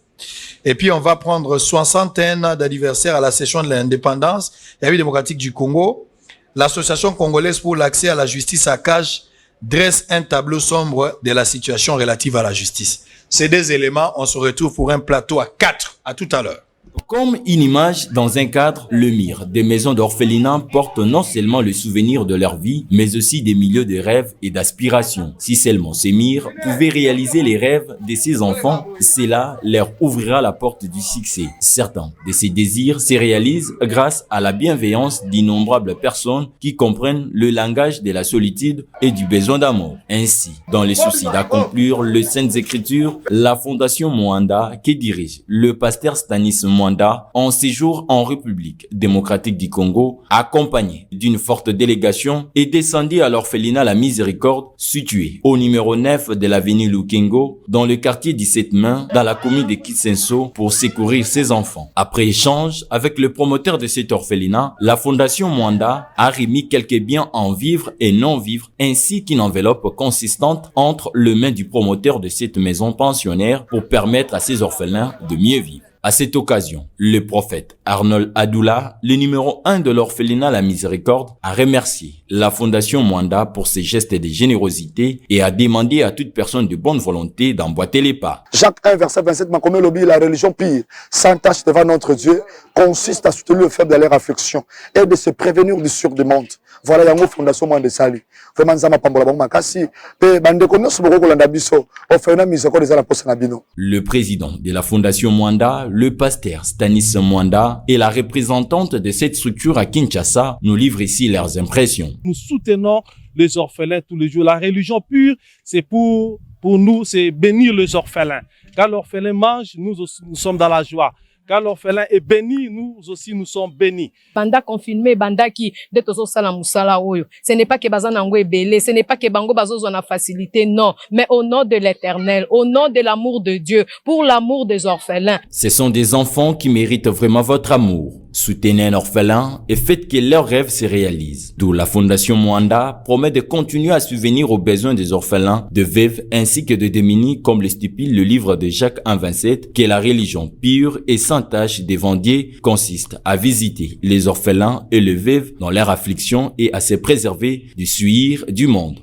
Et puis, on va prendre 60 ans d'anniversaire à la session de l'indépendance, la République démocratique du Congo. L'Association congolaise pour l'accès à la justice à CAJ dresse un tableau sombre de la situation relative à la justice. Ces deux éléments, on se retrouve pour un plateau à 4. À tout à l'heure. Comme une image dans un cadre, le mire des maisons d'orphelinat porte non seulement le souvenir de leur vie, mais aussi des milieux de rêves et d'aspirations. Si seulement ces mires pouvaient réaliser les rêves de ces enfants, cela leur ouvrira la porte du succès. Certains de ces désirs se réalisent grâce à la bienveillance d'innombrables personnes qui comprennent le langage de la solitude et du besoin d'amour. Ainsi, dans le souci d'accomplir les Saintes Écritures, la Fondation Mwanda, qui dirige le pasteur Stanis Mwanda, en séjour en République démocratique du Congo, accompagné d'une forte délégation, est descendu à l'orphelinat La Miséricorde, situé au numéro 9 de l'avenue Lukengo, dans le quartier 17 Main, dans la commune de Kisenso, pour secourir ses enfants. Après échange avec le promoteur de cet orphelinat, la Fondation Mwanda a remis quelques biens en vivre et non vivre, ainsi qu'une enveloppe consistante entre les mains du promoteur de cette maison pensionnaire pour permettre à ces orphelins de mieux vivre. À cette occasion, le prophète Arnold Adoula, le numéro 1 de l'orphelinat La Miséricorde, a remercié la Fondation Mwanda pour ses gestes de générosité et a demandé à toute personne de bonne volonté d'emboîter les pas. Jacques 1, verset 27, Makomé Lobi, la religion pire, sans tâche devant notre Dieu, consiste à soutenir le faible dans leur affliction et de se prévenir du sûr du monde. Voilà la Fondation Mwanda Sali. Vraiment, ça m'a pas mbala bango makasi. Pe bande konoso boko kolanda biso. Orphelinat Miséricorde za la poste na bino. Le président de la Fondation Mwanda, le pasteur Stanis Mwanda et la représentante de cette structure à Kinshasa nous livrent ici leurs impressions. Nous soutenons les orphelins tous les jours. La religion pure, c'est pour nous, c'est bénir les orphelins. Quand l'orphelin mange, nous sommes dans la joie. Quand l'orphelin est béni, nous aussi nous sommes bénis. Banda confiné, banda qui de tozo sala musala oyo. Ce n'est pas que bazana ngwe belé, ce n'est pas que bango bazozo na facilité, non. Mais au nom de l'Éternel, au nom de l'amour de Dieu, pour l'amour des orphelins. Ce sont des enfants qui méritent vraiment votre amour. Soutenez un orphelin et faites que leurs rêves se réalisent. D'où la Fondation Mwanda promet de continuer à subvenir aux besoins des orphelins, de veuves ainsi que de démunis, comme le stipule le livre de Jacques 1,27, que la religion pure et sans tâche devant Dieu consiste à visiter les orphelins et les veuves dans leur affliction et à se préserver du suir du monde.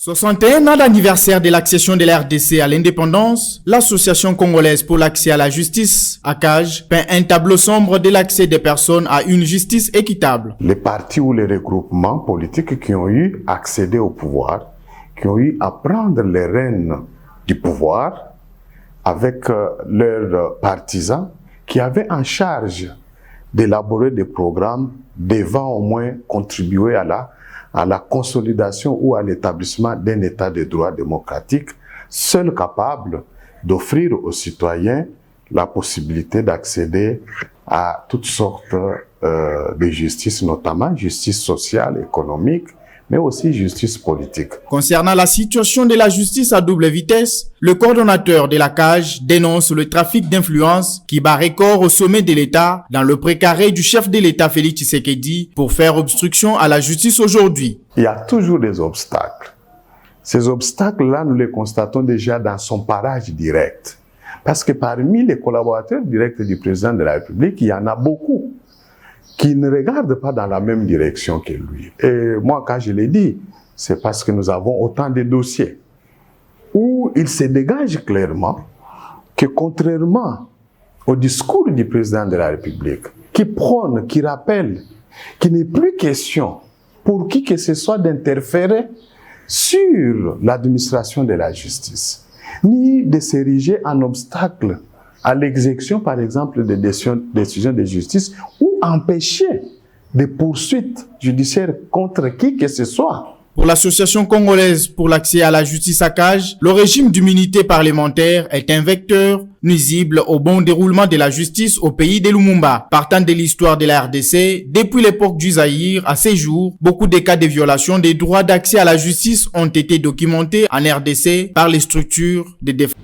61 ans d'anniversaire de l'accession de la RDC à l'indépendance, l'Association congolaise pour l'accès à la justice, ACAJ, peint un tableau sombre de l'accès des personnes à une justice équitable. Les partis ou les regroupements politiques qui ont eu accédé au pouvoir, qui ont eu à prendre les rênes du pouvoir avec leurs partisans, qui avaient en charge d'élaborer des programmes devant au moins contribuer à la consolidation ou à l'établissement d'un état de droit démocratique, seul capable d'offrir aux citoyens la possibilité d'accéder à toutes sortes de justice, notamment justice sociale, économique, mais aussi justice politique. Concernant la situation de la justice à double vitesse, le coordonnateur de la CAJ dénonce le trafic d'influence qui bat record au sommet de l'État dans le précaré du chef de l'État Félix Tshisekedi pour faire obstruction à la justice aujourd'hui. Il y a toujours des obstacles. Ces obstacles-là, nous les constatons déjà dans son parage direct. Parce que parmi les collaborateurs directs du président de la République, il y en a beaucoup qui ne regardent pas dans la même direction que lui. Et moi, quand je l'ai dit, c'est parce que nous avons autant de dossiers où il se dégage clairement que contrairement au discours du président de la République, qui prône, qui rappelle qu'il n'est plus question pour qui que ce soit d'interférer sur l'administration de la justice, ni de s'ériger en obstacle à l'exécution, par exemple, des décisions de justice ou empêcher des poursuites judiciaires contre qui que ce soit. Pour l'Association congolaise pour l'accès à la justice à CAJ, le régime d'immunité parlementaire est un vecteur nuisible au bon déroulement de la justice au pays de Lumumba. Partant de l'histoire de la RDC, depuis l'époque du Zaïre à ces jours, beaucoup de cas de violation des droits d'accès à la justice ont été documentés en RDC par les structures de défense.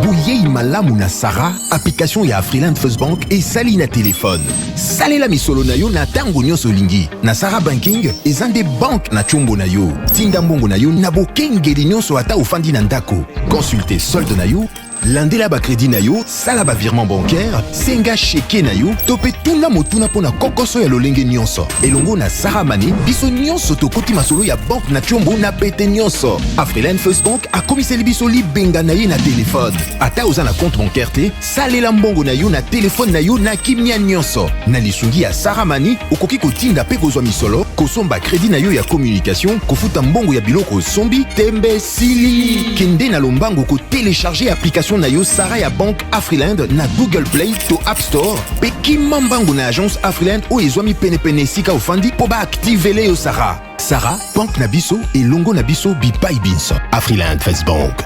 Bouyei malamu na Sarah, application ya Afriland First Bank et sali na téléphone. Salela misolo na yo na tango nyonso lingi. Na Sarah Banking, ezande bank na chombo na yo. Tinda mbongo na yo na bokengeli nyonso ata ofandi na ndako. Consultez solde na yo, landela ba crédit na yo, sala ba virement bancaire, senga cheke na yo, tope tuna motuna pona kokoso ya lolenge nyonso. Elongo na Sarah Money, biso nyonso tokoti masolo ya bank na chombo na pete nyonso. Afriland First Bank a komiseli biso libenga na ye na téléphone. Ata oza na compte bancaire te, salela mbongo na yo na téléphone na yo na kimia nyonso. Na lisungi ya Sarah Money, okoki kotinda pe kozwa misolo, kosomba crédit na yo ya communication, kofuta mbongo ya biloko sombi, tembe sili. Kende na lombango ko télécharger application na yo Sarah ya Bank Afriland na Google Play to App Store. Pe kimambango na agence Afriland o ezwami pene sika ofandi po ba activele yo Sarah. Sarah, Bank na biso et longo na biso bipai binso. Afriland First Bank.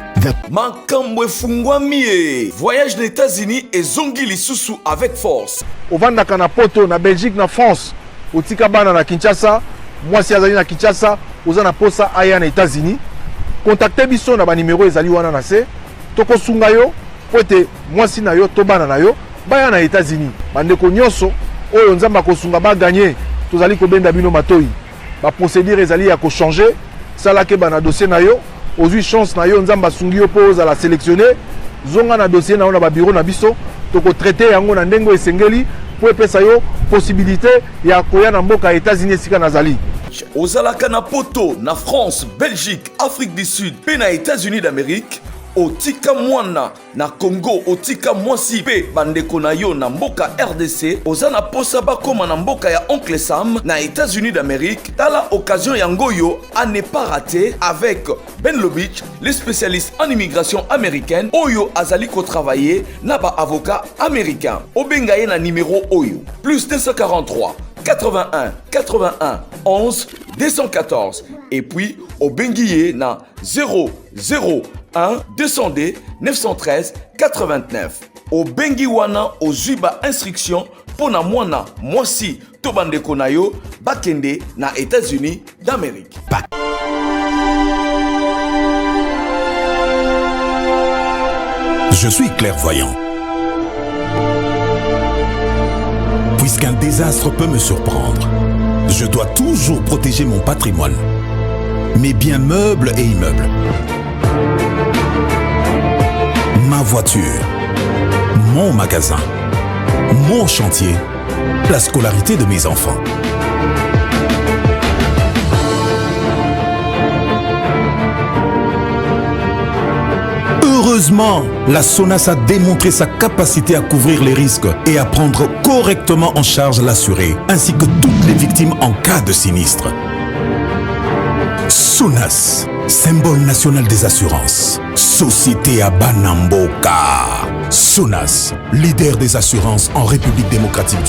Makambo efungwami e. Voyage aux États-Unis et zongi lisusu avec force. Ovandaka na poto na Belgique na France. Otika bana na Kinshasa, mwasi azali na Kinshasa, oza na posa aya na États-Unis. Contactez biso na ba numéro ezali wana na se. Toko sunga yo, pote mwasi na yo to bana na yo, baya na États-Unis. Bandeko nyonso oyo nzamba ko sunga ba gagner, tozali ko benda bino matoi. Ba procédure ezali ya ko changer, sala ke bana dossier na yo, ozui chance na yo nzamba sungi yo po za la sélectionner, zonga na dossier na ona ba bureau na biso, toko traiter yango na ndengo esengeli po epesa yo possibilité ya koya na mboka États-Unis sika nazali. Ozalaka na poto na France, Belgique, Afrique du Sud, pe na États-Unis d'Amérique. Otika mwana na Congo, otika mwasi pe bandeko na yo na mboka RDC, ozana posa bakoma na mboka ya Oncle Sam na États-Unis d'Amérique. Tala occasion yangoyo à ne pas rater avec Ben Lobich, le spécialiste en immigration américaine, Oyo Azaliko travailler na ba avocat américain. Obengaye na numéro Oyo plus 243 81 81 11 214 et puis Obengiye na 001 200D 913 89. Au Bengiwana au Zuba instruction pour na mwana mwasi tobande konayo bakende na États-Unis d'Amérique. Je suis clairvoyant. Puisqu'un désastre peut me surprendre, je dois toujours protéger mon patrimoine, mes biens meubles et immeubles, ma voiture, mon magasin, mon chantier, la scolarité de mes enfants. Heureusement, la SONAS a démontré sa capacité à couvrir les risques et à prendre correctement en charge l'assuré, ainsi que toutes les victimes en cas de sinistre. SONAS, symbole national des assurances. Société à Banamboka. SONAS, leader des assurances en République démocratique du